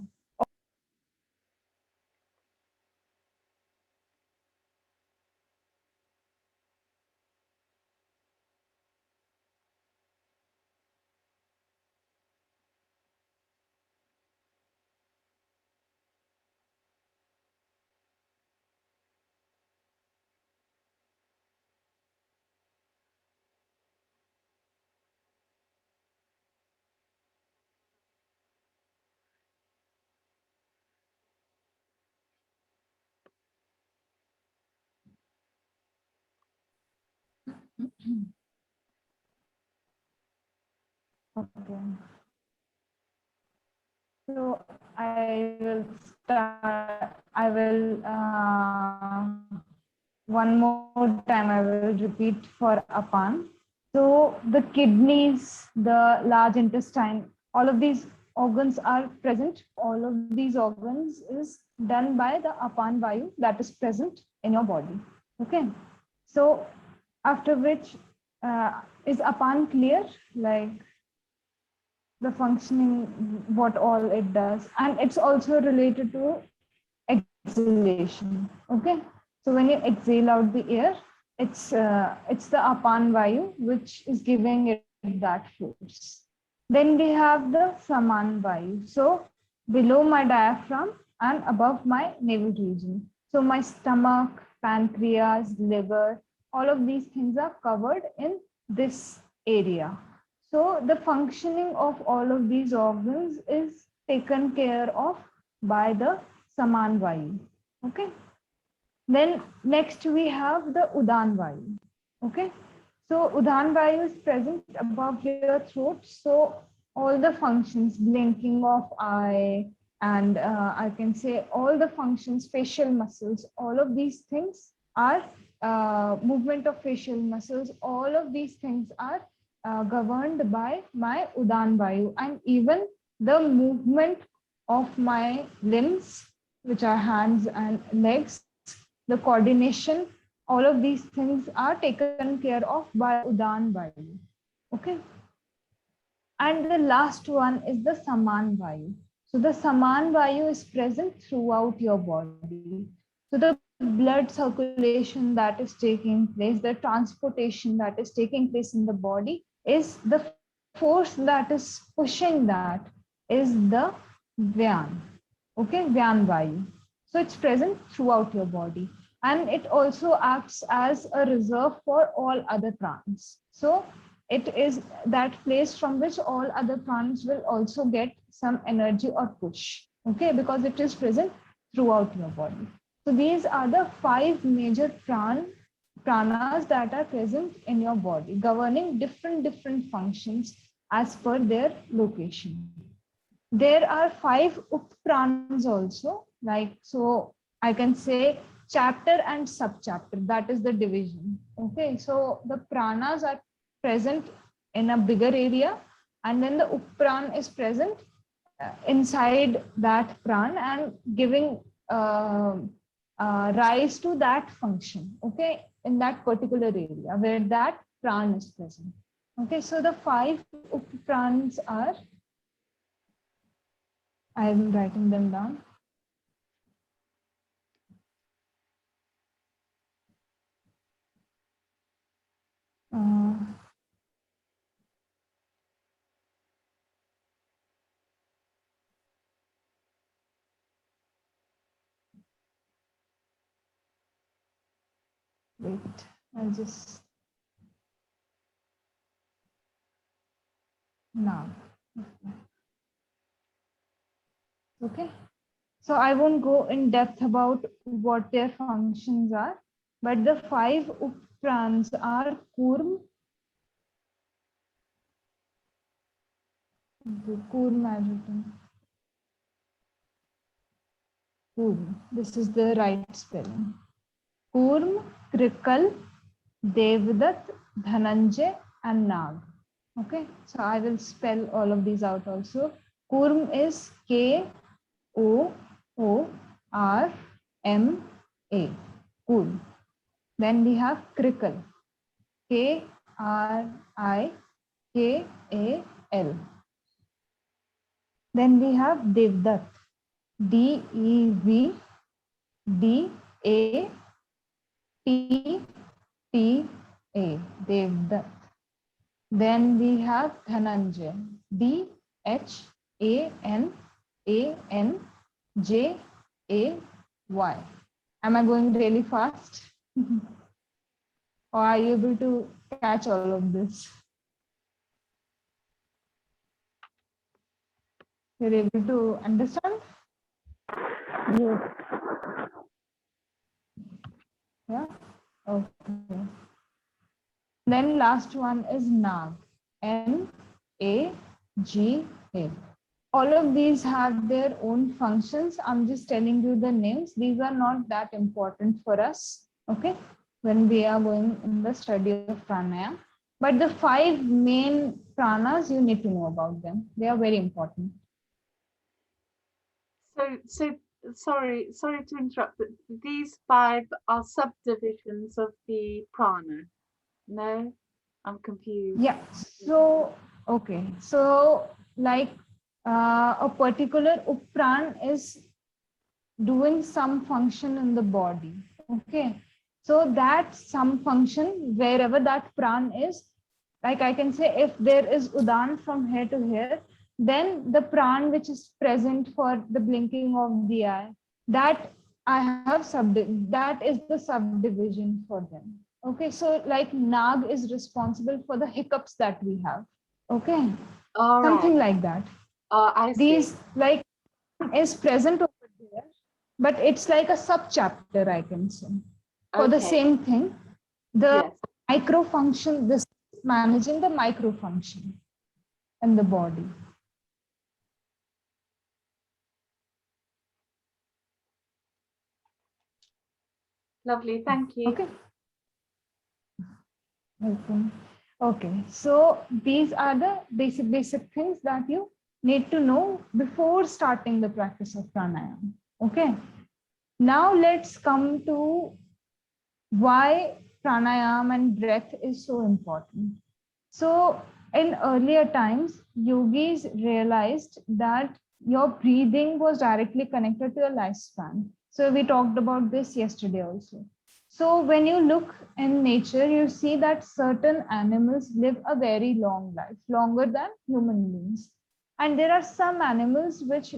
Speaker 9: Okay. So I will start. I will one more time. I will repeat for Apan. So the kidneys, the large intestine, all of these organs are present. All of these organs is done by the Apan Vayu that is present in your body. Okay. So after which is Apan clear? Like the functioning, what all it does, and it's also related to exhalation. Okay, so when you exhale out the air, it's the Apan Vayu which is giving it that force. Then we have the Saman Vayu. So below my diaphragm and above my navel region. So my stomach, pancreas, liver, all of these things are covered in this area. So the functioning of all of these organs is taken care of by the Saman Vayu. Okay. Then next we have the Udan Vayu. Okay. So Udan Vayu is present above your throat. So all the functions, blinking of eye, and I can say all the functions, facial muscles, all of these things are movement of facial muscles. All of these things are governed by my Udan Vayu, and even the movement of my limbs, which are hands and legs, the coordination, all of these things are taken care of by Udan Vayu. Okay. And the last one is the Saman Vayu. So the Saman Vayu is present throughout your body. So the blood circulation that is taking place, the transportation that is taking place in the body, is the force that is pushing that is the Vyan. Okay, Vyan Vayu. So it's present throughout your body. And it also acts as a reserve for all other pranas. So it is that place from which all other pranas will also get some energy or push. Okay, because it is present throughout your body. So these are the 5 major pranas that are present in your body, governing different functions as per their location. There are 5 up-pranas also, like, so I can say chapter and subchapter, that is the division. Okay, so the pranas are present in a bigger area, and then the up-pran is present inside that pran and giving rise to that function, okay, in that particular area where that pran is present. Okay, so the 5 up-prans are, I am writing them down. Wait, I'll just now. Okay, so I won't go in depth about what their functions are, but the 5 up-prans are Kurm, Kurm, this is the right spelling. Kurm, Krikal, Devdutt, Dhananjay, and Nag. Okay, so I will spell all of these out also. Kurm is K-O-O-R-M-A, Kurm. Then we have Krikal, K-R-I-K-A-L. Then we have Devdutt, D-E-V-D-A-T-T-A, Devdutt. Then we have Dhananjay, D-H-A-N-A-N-J-A-Y. Am I going really fast? Or are you able to catch all of this? You're able to understand?
Speaker 7: Yes.
Speaker 9: Yeah. Okay. Then last one is Nag, N-A-G-A. All of these have their own functions. I'm just telling you the names. These are not that important for us, okay, when we are going in the study of pranayama. But the 5 main pranas, you need to know about them. They are very important.
Speaker 8: So sorry to interrupt, but these 5 are subdivisions of the prana. No, I'm confused.
Speaker 9: Yeah. So, okay. So like a particular up-pran is doing some function in the body. Okay. So that some function, wherever that pran is, like I can say if there is Udan from here to here, then the pran which is present for the blinking of the eye, that I have that is the subdivision for them. Okay, so like Nag is responsible for the hiccups that we have. Okay,
Speaker 8: All
Speaker 9: something
Speaker 8: right.
Speaker 9: like that.
Speaker 8: I see.
Speaker 9: These like is present over there, but it's like a sub chapter, I can say, for the
Speaker 8: Okay.
Speaker 9: same thing. The
Speaker 8: Yes.
Speaker 9: micro function, this is managing the micro function in the body.
Speaker 8: Lovely. Thank you.
Speaker 9: Okay. Welcome. Okay, so these are the basic things that you need to know before starting the practice of pranayama. Okay. Now let's come to why pranayama and breath is so important. So in earlier times, yogis realized that your breathing was directly connected to your lifespan. So we talked about this yesterday also. So when you look in nature, you see that certain animals live a very long life, longer than human beings. And there are some animals which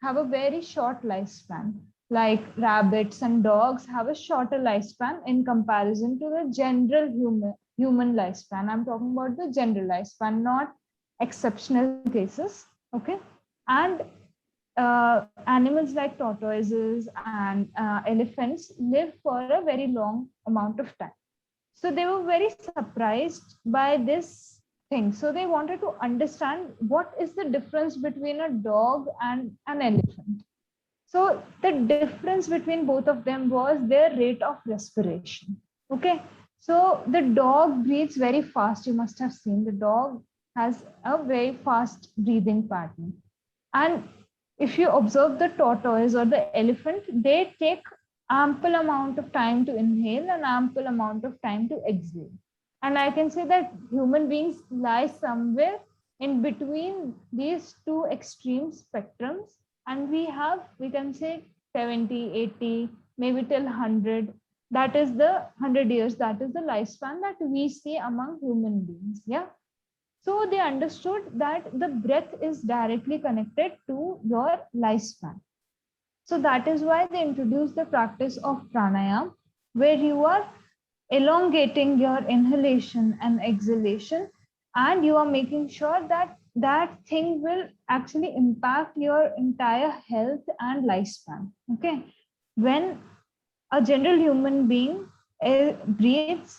Speaker 9: have a very short lifespan, like rabbits and dogs have a shorter lifespan in comparison to the general human lifespan. I'm talking about the general lifespan, not exceptional cases. Okay. And animals like tortoises and elephants live for a very long amount of time. So they were very surprised by this thing. So they wanted to understand what is the difference between a dog and an elephant. So the difference between both of them was their rate of respiration. Okay. So the dog breathes very fast. You must have seen the dog has a very fast breathing pattern. And if you observe the tortoise or the elephant, they take ample amount of time to inhale and ample amount of time to exhale. And I can say that human beings lie somewhere in between these two extreme spectrums. And we can say 70, 80, maybe till 100. That is the 100 years. That is the lifespan that we see among human beings. Yeah. So they understood that the breath is directly connected to your lifespan. So that is why they introduced the practice of pranayama, where you are elongating your inhalation and exhalation, and you are making sure that that thing will actually impact your entire health and lifespan. Okay. When a general human being breathes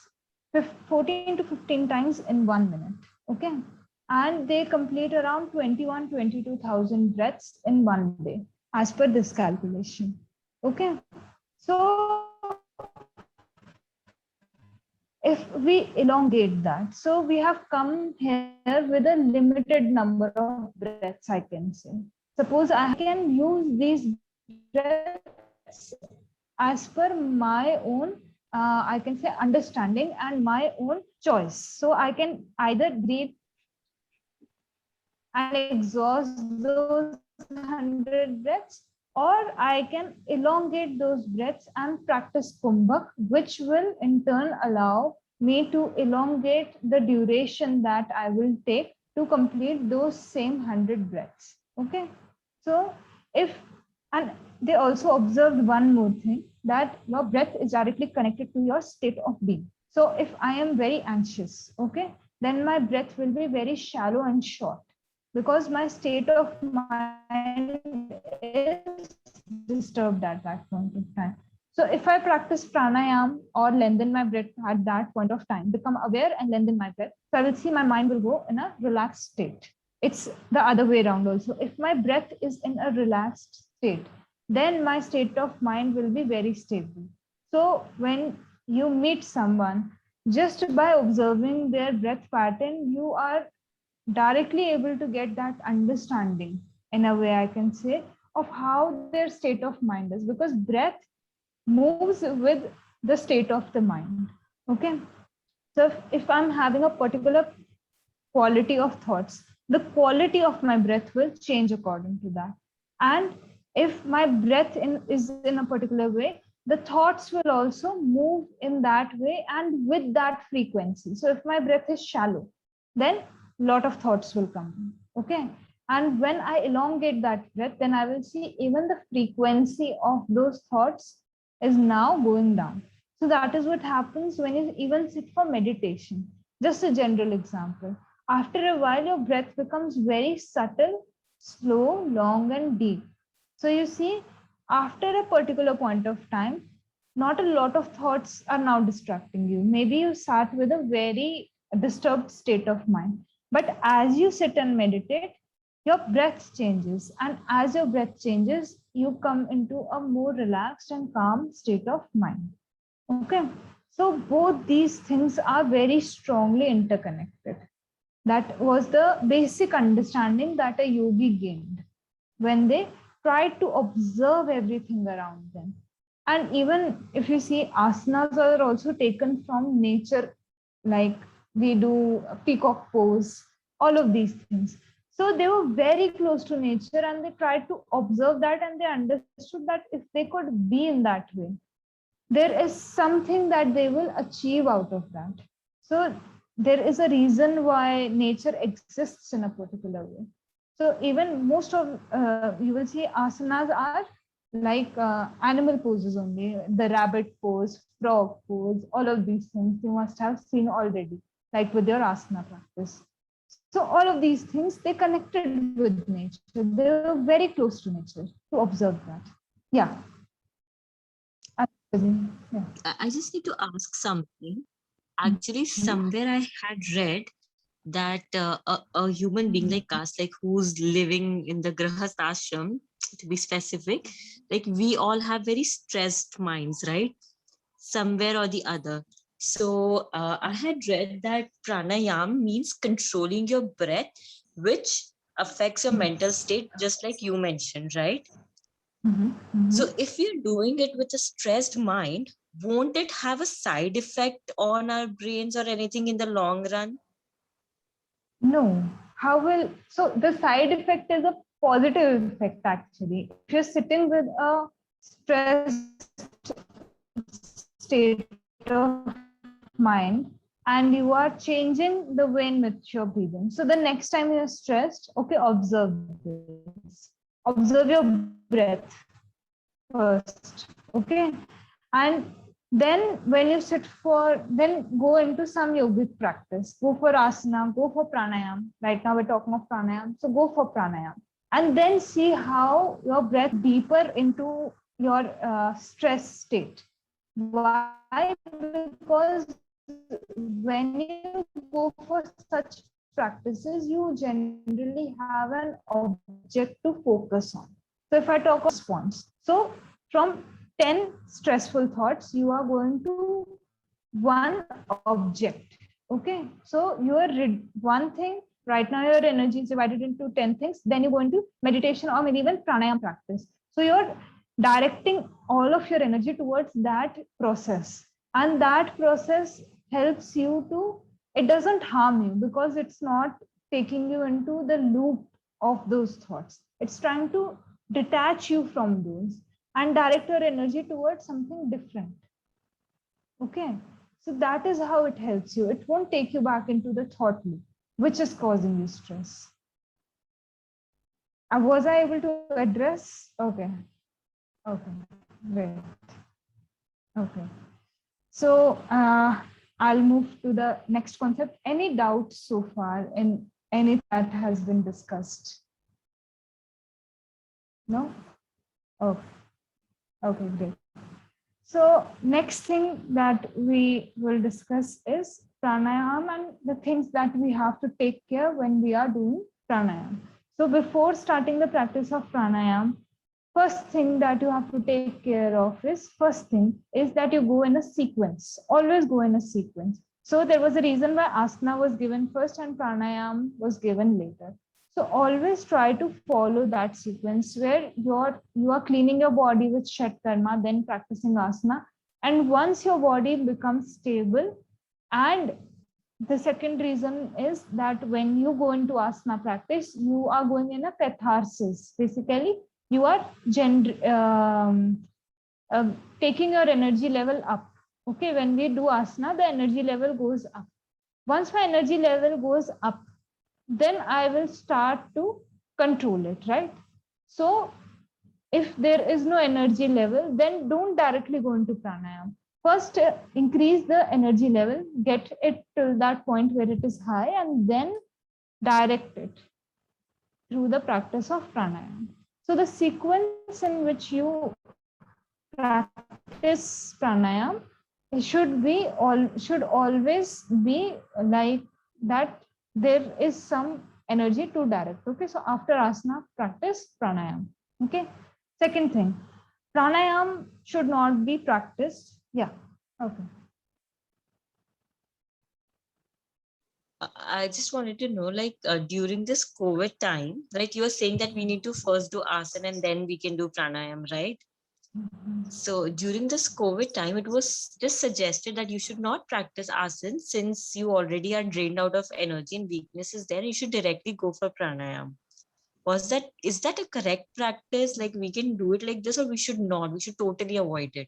Speaker 9: 14 to 15 times in 1 minute. Okay. And they complete around 22,000 breaths in 1 day, as per this calculation. Okay. So if we elongate that, so we have come here with a limited number of breaths, I can say. Suppose I can use these breaths as per my own, I can say, understanding and my own choice. So I can either breathe and exhaust those 100 breaths, or I can elongate those breaths and practice Kumbhak, which will in turn allow me to elongate the duration that I will take to complete those same 100 breaths. Okay. So and they also observed one more thing, that your breath is directly connected to your state of being. So if I am very anxious, okay, then my breath will be very shallow and short, because my state of mind is disturbed at that point of time. So if I practice pranayam or lengthen my breath at that point of time, become aware and lengthen my breath, so I will see my mind will go in a relaxed state. It's the other way around also. If my breath is in a relaxed state, then my state of mind will be very stable. So when you meet someone, just by observing their breath pattern, you are directly able to get that understanding, in a way I can say, of how their state of mind is, because breath moves with the state of the mind. Okay. So if I'm having a particular quality of thoughts, the quality of my breath will change according to that. And if my breath is in a particular way, the thoughts will also move in that way and with that frequency. So if my breath is shallow, then lot of thoughts will come in. Okay. And when I elongate that breath, then I will see even the frequency of those thoughts is now going down. So that is what happens when you even sit for meditation. Just a general example. after a while, your breath becomes very subtle, slow, long, and deep. So you see, after a particular point of time, not a lot of thoughts are now distracting you. Maybe you sat with a very disturbed state of mind. But as you sit and meditate, your breath changes. And as your breath changes, you come into a more relaxed and calm state of mind. Okay. So both these things are very strongly interconnected. That was the basic understanding that a yogi gained when they tried to observe everything around them. And even if you see, asanas are also taken from nature, like we do a peacock pose, all of these things. So they were very close to nature and they tried to observe that, and they understood that if they could be in that way, there is something that they will achieve out of that. So there is a reason why nature exists in a particular way. So even most of, you will see asanas are like animal poses only, the rabbit pose, frog pose, all of these things you must have seen already, like with your asana practice. So all of these things, they connected with nature. They were very close to nature to observe that. Yeah. Yeah.
Speaker 4: I just need to ask something. Actually, somewhere I had read that a human being like us, like who's living in the grahast ashram, to be specific, like we all have very stressed minds, right? Somewhere or the other. So I had read that pranayam means controlling your breath, which affects your mental state, just like you mentioned, right? So if you're doing it with a stressed mind, won't it have a side effect on our brains or anything in the long run?
Speaker 9: No. How will, so the side effect is a positive effect actually. If you're sitting with a stressed state of mind and you are changing the way in which you're breathing. So the next time you're stressed, okay, observe this. Observe your breath first, okay? And then when you sit for, then go into some yogic practice. Go for asana, go for pranayam. Right now we're talking of pranayam. So go for pranayam. And then see how your breath deeper into your stress state. Why? Because when you go for such practices, you generally have an object to focus on. So if I talk of response, so from 10 stressful thoughts, you are going to one object. Okay, so you are one thing. Right now, your energy is divided into 10 things. Then you go into meditation or maybe even pranayam practice. So you're directing all of your energy towards that process. And that process helps you to, it doesn't harm you because it's not taking you into the loop of those thoughts. It's trying to detach you from those and direct your energy towards something different. Okay, so that is how it helps you. It won't take you back into the thought loop, which is causing you stress. Was I able to address? Okay. Okay, great. Okay. So I'll move to the next concept. Any doubts so far in any that has been discussed? No? Okay. Okay, great. So next thing that we will discuss is pranayam and the things that we have to take care when we are doing pranayam. So before starting the practice of pranayam, first thing that you have to take care of is, first thing is that you go in a sequence. Always go in a sequence. So there was a reason why asana was given first and pranayam was given later. So always try to follow that sequence where you are cleaning your body with Shat Karma, then practicing asana. And once your body becomes stable, and the second reason is that when you go into asana practice, you are going in a catharsis. Basically, you are taking your energy level up. Okay, when we do asana, the energy level goes up. Once my energy level goes up, then I will start to control it, right? So if there is no energy level, then don't directly go into pranayam. First, increase the energy level, get it to that point where it is high, and then directed through the practice of pranayama. So the sequence in which you practice pranayama should always be like that. There is some energy to direct. Okay, so after asana, practice pranayama. Okay, second thing, pranayama should not be practiced. Yeah, okay.
Speaker 4: I just wanted to know, like during this COVID time, right? You were saying that we need to first do asana and then we can do pranayam, right? So during this COVID time, it was just suggested that you should not practice asana since you already are drained out of energy and weaknesses there. You should directly go for pranayam. Is that a correct practice? Like we can do it like this, or we should not? We should totally avoid it.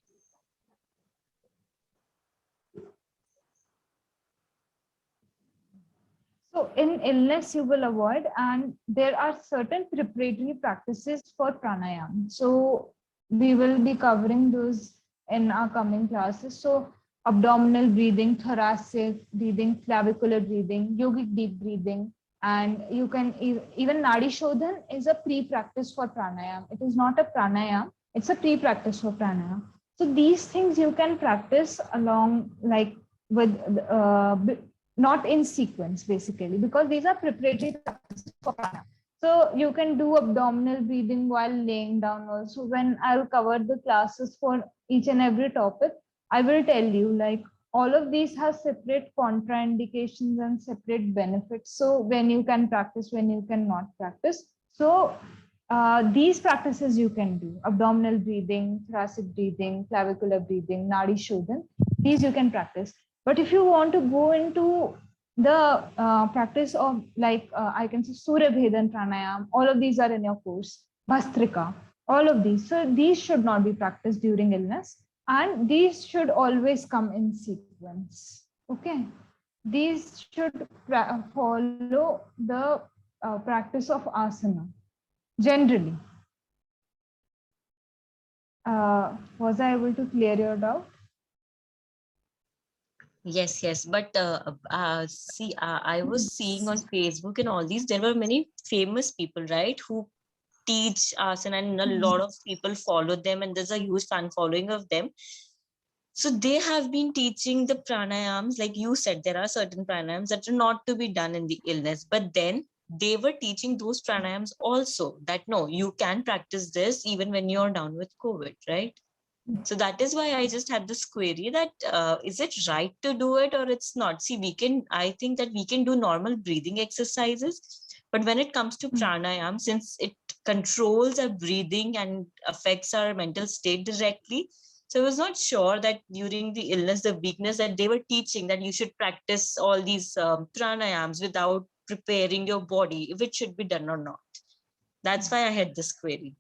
Speaker 9: So in illness, you will avoid, and there are certain preparatory practices for pranayama. So we will be covering those in our coming classes. So abdominal breathing, thoracic breathing, clavicular breathing, yogic deep breathing, and you can even Nadi Shodhan is a pre-practice for pranayama. It is not a pranayama, it's a pre-practice for pranayama. So these things you can practice along like with not in sequence basically, because these are preparatory practices for pranayama. So you can do abdominal breathing while laying down also. When I'll cover the classes for each and every topic, I will tell you like all of these have separate contraindications and separate benefits. So when you can practice, when you cannot practice. So these practices you can do: abdominal breathing, thoracic breathing, clavicular breathing, Nadi Shodhan. These you can practice. But if you want to go into the practice of like I can say Surya Bhedan Pranayam, all of these are in your course, Bhastrika, all of these. So these should not be practiced during illness, and these should always come in sequence. Okay, these should follow the practice of asana generally. Was I able to clear your doubt?
Speaker 4: Yes. But see, I was seeing on Facebook and all these, there were many famous people, right, who teach asana, and a lot of people follow them, and there's a huge fan following of them. So they have been teaching the pranayams, like you said, there are certain pranayams that are not to be done in the illness, but then they were teaching those pranayams also, that no, you can practice this even when you're down with COVID, right? So that is why I just had this query that is it right to do it or it's not? See, I think that we can do normal breathing exercises, but when it comes to pranayam, since it controls our breathing and affects our mental state directly, so I was not sure that during the illness, the weakness, that they were teaching that you should practice all these pranayams without preparing your body, if it should be done or not. That's why I had this query.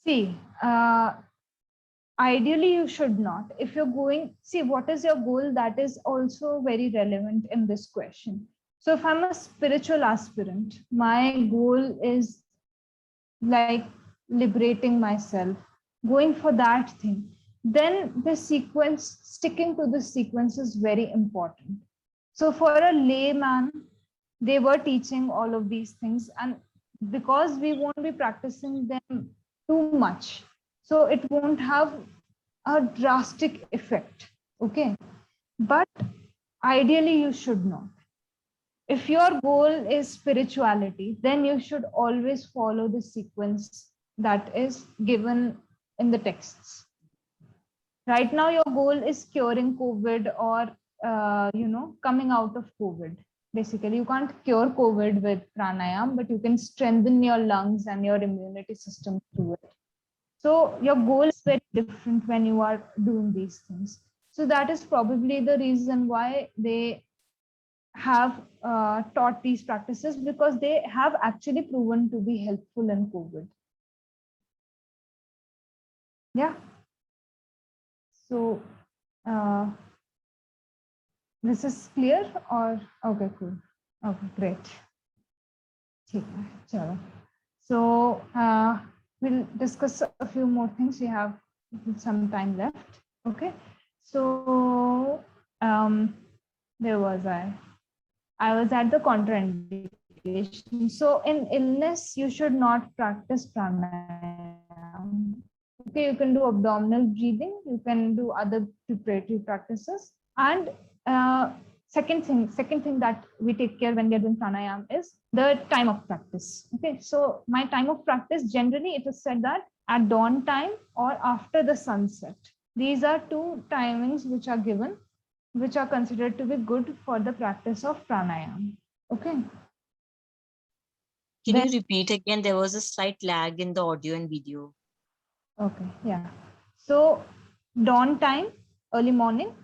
Speaker 9: See, ideally you should not. If you're going, see what is your goal, that is also very relevant in this question. So if I'm a spiritual aspirant, my goal is like liberating myself, going for that thing, then the sequence, sticking to the sequence is very important. So for a layman, they were teaching all of these things, and because we won't be practicing them too much, so it won't have a drastic effect. Okay, but ideally you should not. If your goal is spirituality, then you should always follow the sequence that is given in the texts. Right now your goal is curing COVID or coming out of COVID. Basically, you can't cure COVID with pranayam, but you can strengthen your lungs and your immunity system through it. So your goal is very different when you are doing these things. So that is probably the reason why they have taught these practices, because they have actually proven to be helpful in COVID. Yeah. So this is clear or okay, cool. Okay, great. So we'll discuss a few more things. We have some time left. Okay. So where was I? I was at the contraindication. So in illness, you should not practice pranayama. Okay, you can do abdominal breathing, you can do other preparatory practices. And second thing that we take care when we are doing pranayama is the time of practice. Okay, so my time of practice, generally it is said that at dawn time or after the sunset. These are two timings which are given, which are considered to be good for the practice of pranayama. Okay.
Speaker 4: Can
Speaker 9: Then-
Speaker 4: you repeat again? There was a slight lag in the audio and video.
Speaker 9: Okay, yeah. So dawn time, early morning,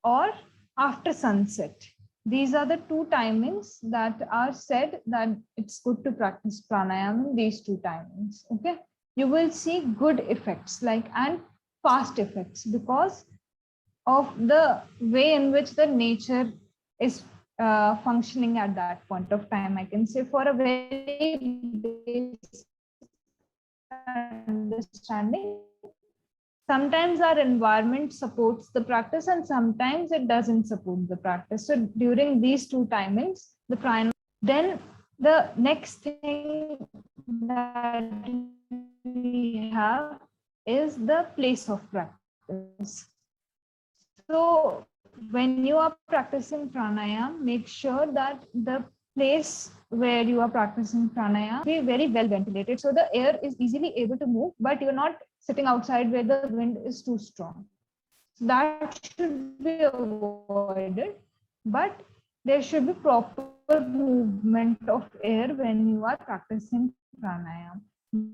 Speaker 9: or after sunset. These are the two timings that are said that it's good to practice pranayama in these two timings. Okay, you will see good effects and fast effects because of the way in which the nature is functioning at that point of time. I can say for a very basic understanding, sometimes our environment supports the practice and sometimes it doesn't support the practice. So during these two timings, the pranayama. Then the next thing that we have is the place of practice. So when you are practicing pranayama, make sure that the place where you are practicing pranayama be very well ventilated, so the air is easily able to move, but you're not sitting outside where the wind is too strong. So that should be avoided, but there should be proper movement of air when you are practicing pranayama.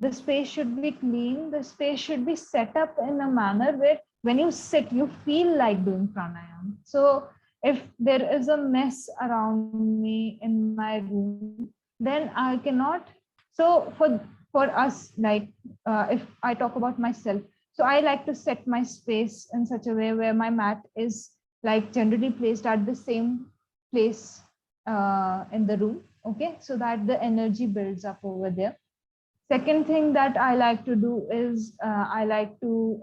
Speaker 9: The space should be clean. The space should be set up in a manner where when you sit, you feel like doing pranayama. So if there is a mess around me in my room, then I cannot. So for us, if I talk about myself, so I like to set my space in such a way where my mat is generally placed at the same place in the room. Okay, so that the energy builds up over there. Second thing that I like to do is I like to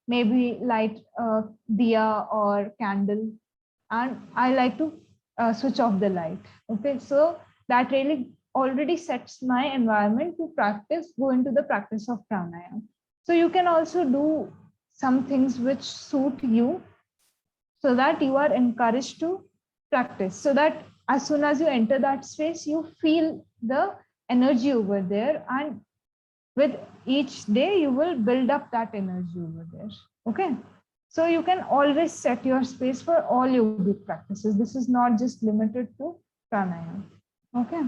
Speaker 9: maybe light a diya or candle, and I like to switch off the light. Okay, so that really already sets my environment to go into the practice of pranayama. So you can also do some things which suit you so that you are encouraged to practice, so that as soon as you enter that space, you feel the energy over there, and with each day you will build up that energy over there. Okay, so you can always set your space for all your big practices. This is not just limited to pranayama. Okay,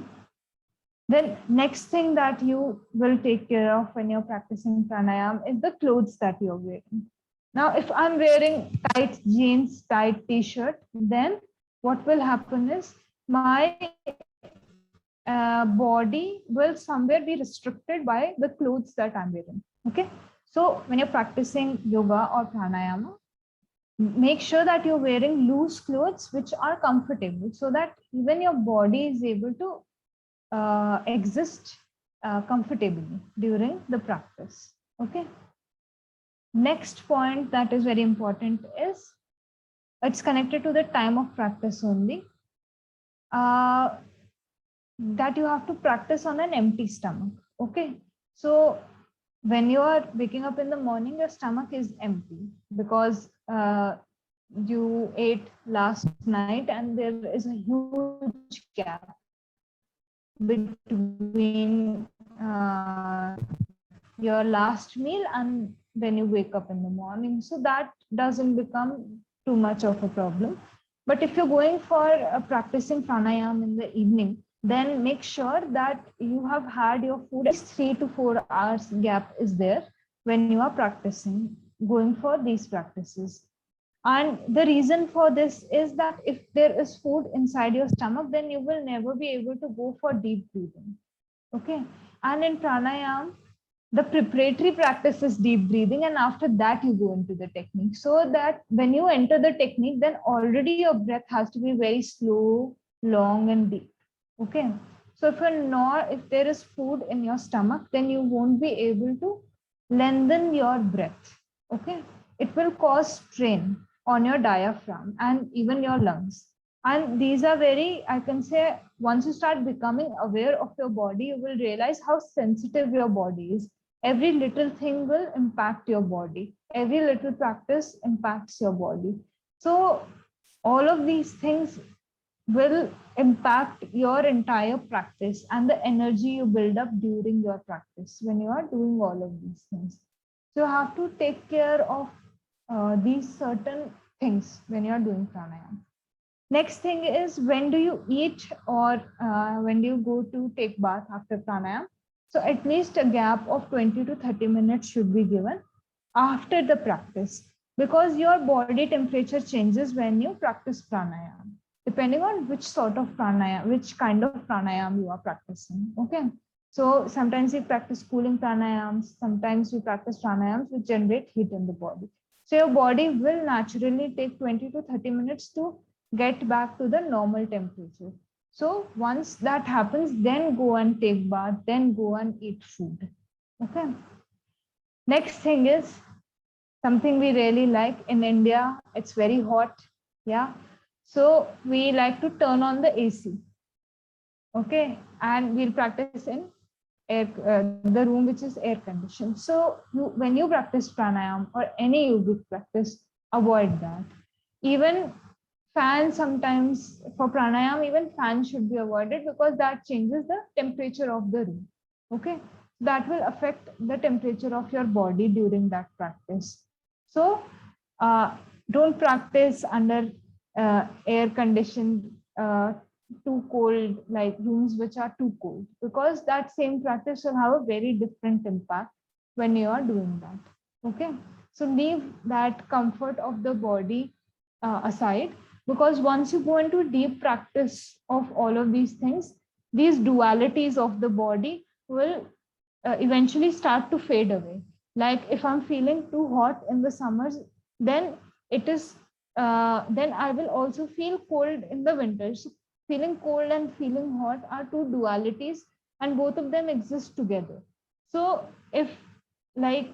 Speaker 9: then next thing that you will take care of when you're practicing pranayama is the clothes that you're wearing. Now if I'm wearing tight jeans, tight t-shirt, then what will happen is my body will somewhere be restricted by the clothes that I'm wearing. Okay, so when you're practicing yoga or pranayama, make sure that you're wearing loose clothes which are comfortable, so that even your body is able to exist comfortably during the practice. Okay, next point that is very important is it's connected to the time of practice only. That you have to practice on an empty stomach. Okay, so when you are waking up in the morning, your stomach is empty because you ate last night and there is a huge gap between your last meal and when you wake up in the morning. So that doesn't become too much of a problem. But if you're going for practicing pranayama in the evening, then make sure that you have had your food. At least 3 to 4 hours gap is there when you are practicing, going for these practices. And the reason for this is that if there is food inside your stomach, then you will never be able to go for deep breathing. Okay, and in pranayama, the preparatory practice is deep breathing, and after that you go into the technique, so that when you enter the technique, then already your breath has to be very slow, long and deep. Okay, so if there is food in your stomach, then you won't be able to lengthen your breath. Okay, it will cause strain on your diaphragm and even your lungs. And these are very, I can say, once you start becoming aware of your body, you will realize how sensitive your body is. Every little thing will impact your body. Every little practice impacts your body. So all of these things will impact your entire practice and the energy you build up during your practice when you are doing all of these things. So you have to take care of these certain things when you are doing pranayama. Next thing is, when do you eat or when do you go to take bath after pranayama? So at least a gap of 20 to 30 minutes should be given after the practice, because your body temperature changes when you practice pranayama, depending on which sort of pranayama, which kind of pranayama you are practicing. Okay. So sometimes you practice cooling pranayams, sometimes you practice pranayams which generate heat in the body. So your body will naturally take 20 to 30 minutes to get back to the normal temperature. So once that happens, then go and take bath, then go and eat food. Okay. Next thing is something we really like in India. It's very hot. Yeah. So we like to turn on the AC. Okay. And we'll practice in the room which is air conditioned. So when you practice pranayama or any yogic practice, avoid that. Even fan, sometimes for pranayama, even fan should be avoided because that changes the temperature of the room. Okay, that will affect the temperature of your body during that practice. So don't practice under air conditioned too cold, like rooms which are too cold, because that same practice will have a very different impact when you are doing that. Okay, so leave that comfort of the body aside, because once you go into deep practice of all of these things, these dualities of the body will eventually start to fade away. Like if I'm feeling too hot in the summers, then it is then I will also feel cold in the winters. So feeling cold and feeling hot are two dualities, and both of them exist together. So if like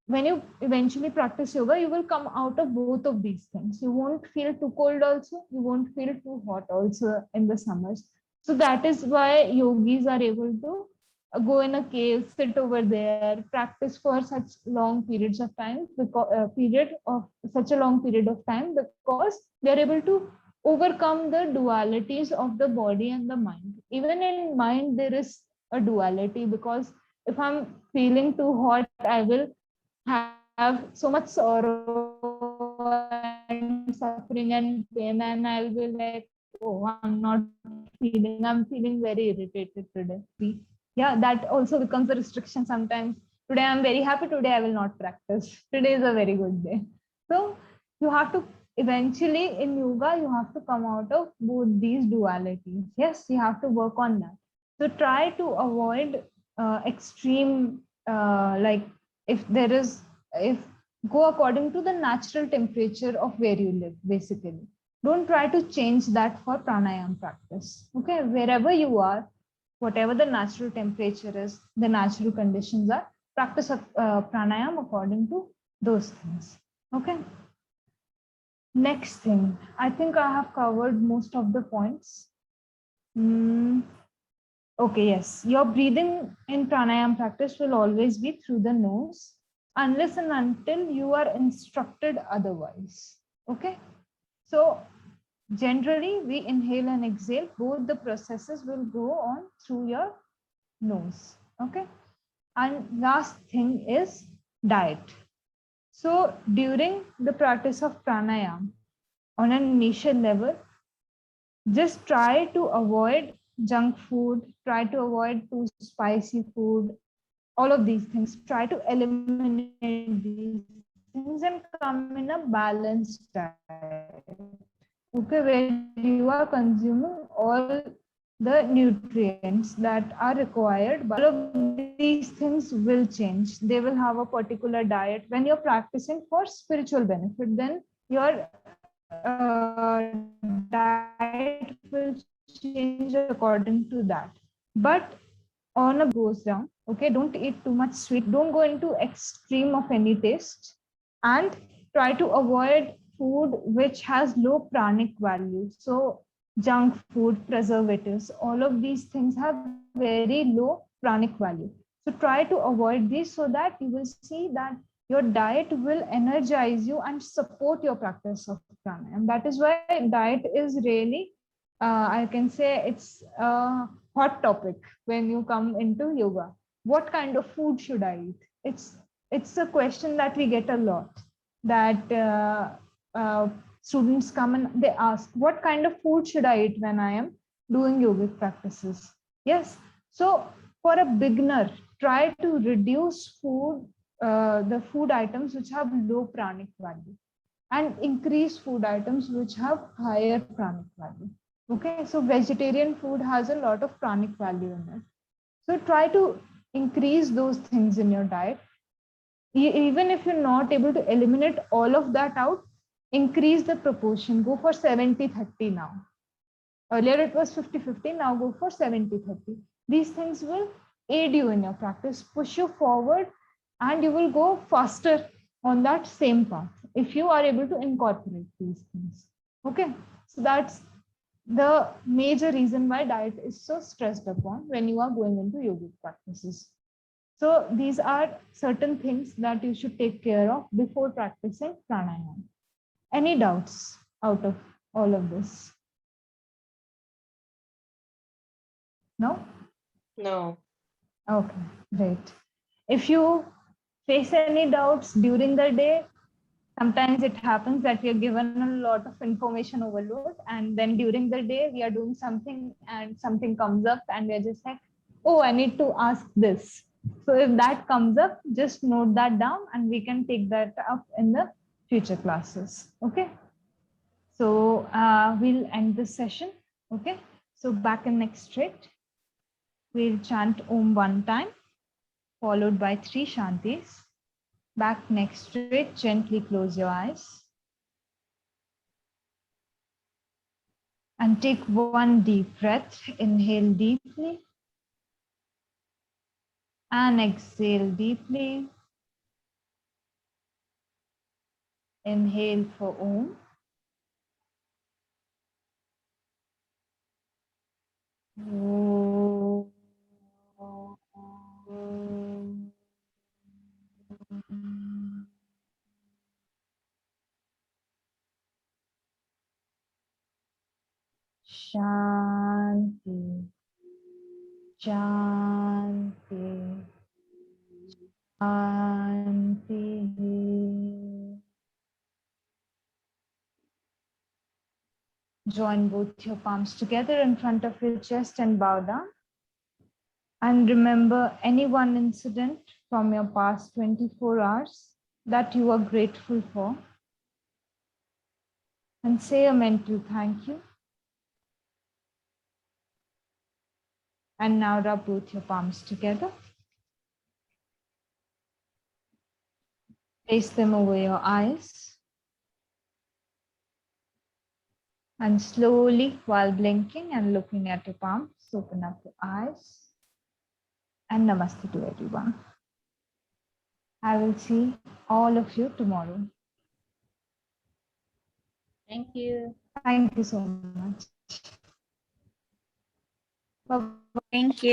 Speaker 9: when you eventually practice yoga, you will come out of both of these things. You won't feel too cold also, you won't feel too hot also in the summers. So that is why yogis are able to go in a cave, sit over there, practice for such long periods of time, such a long period of time, because they're able to overcome the dualities of the body and the mind. Even in mind, there is a duality, because if I'm feeling too hot, I will have so much sorrow and suffering and pain, and I'll be like, oh, I'm feeling very irritated today. Yeah, that also becomes a restriction sometimes. Today I'm very happy, today I will not practice. Today is a very good day. So you have to eventually in yoga, you have to come out of both these dualities. Yes, you have to work on that. So try to avoid extreme, like if go according to the natural temperature of where you live, basically. Don't try to change that for pranayama practice. Okay, wherever you are, whatever the natural temperature is, the natural conditions are, practice pranayama according to those things. Okay. Next thing, I think I have covered most of the points. Okay, yes, your breathing in pranayama practice will always be through the nose, unless and until you are instructed otherwise. Okay, so generally we inhale and exhale, both the processes will go on through your nose. Okay, and last thing is diet. So during the practice of pranayama, on an initial level, just try to avoid junk food, try to avoid too spicy food, all of these things. Try to eliminate these things and come in a balanced diet. Okay, where you are consuming all the nutrients that are required, but all of these things will change. They will have a particular diet. When you're practicing for spiritual benefit, then your diet will change according to that. But on a goes down, okay, don't eat too much sweet, don't go into extreme of any taste, and try to avoid food which has low pranic value. So junk food, preservatives, all of these things have very low pranic value. So try to avoid these so that you will see that your diet will energize you and support your practice of pranayama. That is why diet is really, I can say it's a hot topic when you come into yoga. What kind of food should I eat? It's a question that we get a lot, that students come and they ask, what kind of food should I eat when I am doing yogic practices? Yes. So for a beginner, try to reduce the food items which have low pranic value and increase food items which have higher pranic value. Okay, so vegetarian food has a lot of pranic value in it. So try to increase those things in your diet. Even if you're not able to eliminate all of that out, increase the proportion. Go for 70-30 now. Earlier it was 50-50, now go for 70-30. These things will aid you in your practice, push you forward, and you will go faster on that same path if you are able to incorporate these things. Okay, so that's the major reason why diet is so stressed upon when you are going into yogic practices. So these are certain things that you should take care of before practicing pranayama. Any doubts out of all of this? No?
Speaker 4: No.
Speaker 9: Okay, great. If you face any doubts during the day, sometimes it happens that we are given a lot of information overload, and then during the day we are doing something and something comes up and we're just like, oh, I need to ask this. So if that comes up, just note that down and we can take that up in the future classes. Okay. So we'll end this session. Okay. So back in next straight, we'll chant Om one time, followed by 3 Shantis. Back next straight, gently close your eyes. And take one deep breath. Inhale deeply. And exhale deeply. Inhale for Om. Om. Shanti, Shanti, Shanti. Join both your palms together in front of your chest and bow down. And remember any one incident from your past 24 hours that you are grateful for. And say a mental thank you. And now rub both your palms together. Place them over your eyes. And slowly, while blinking and looking at your palms, open up your eyes. And namaste to everyone. I will see all of you tomorrow.
Speaker 5: Thank you.
Speaker 9: Thank you so much. Bye-bye.
Speaker 5: Thank you.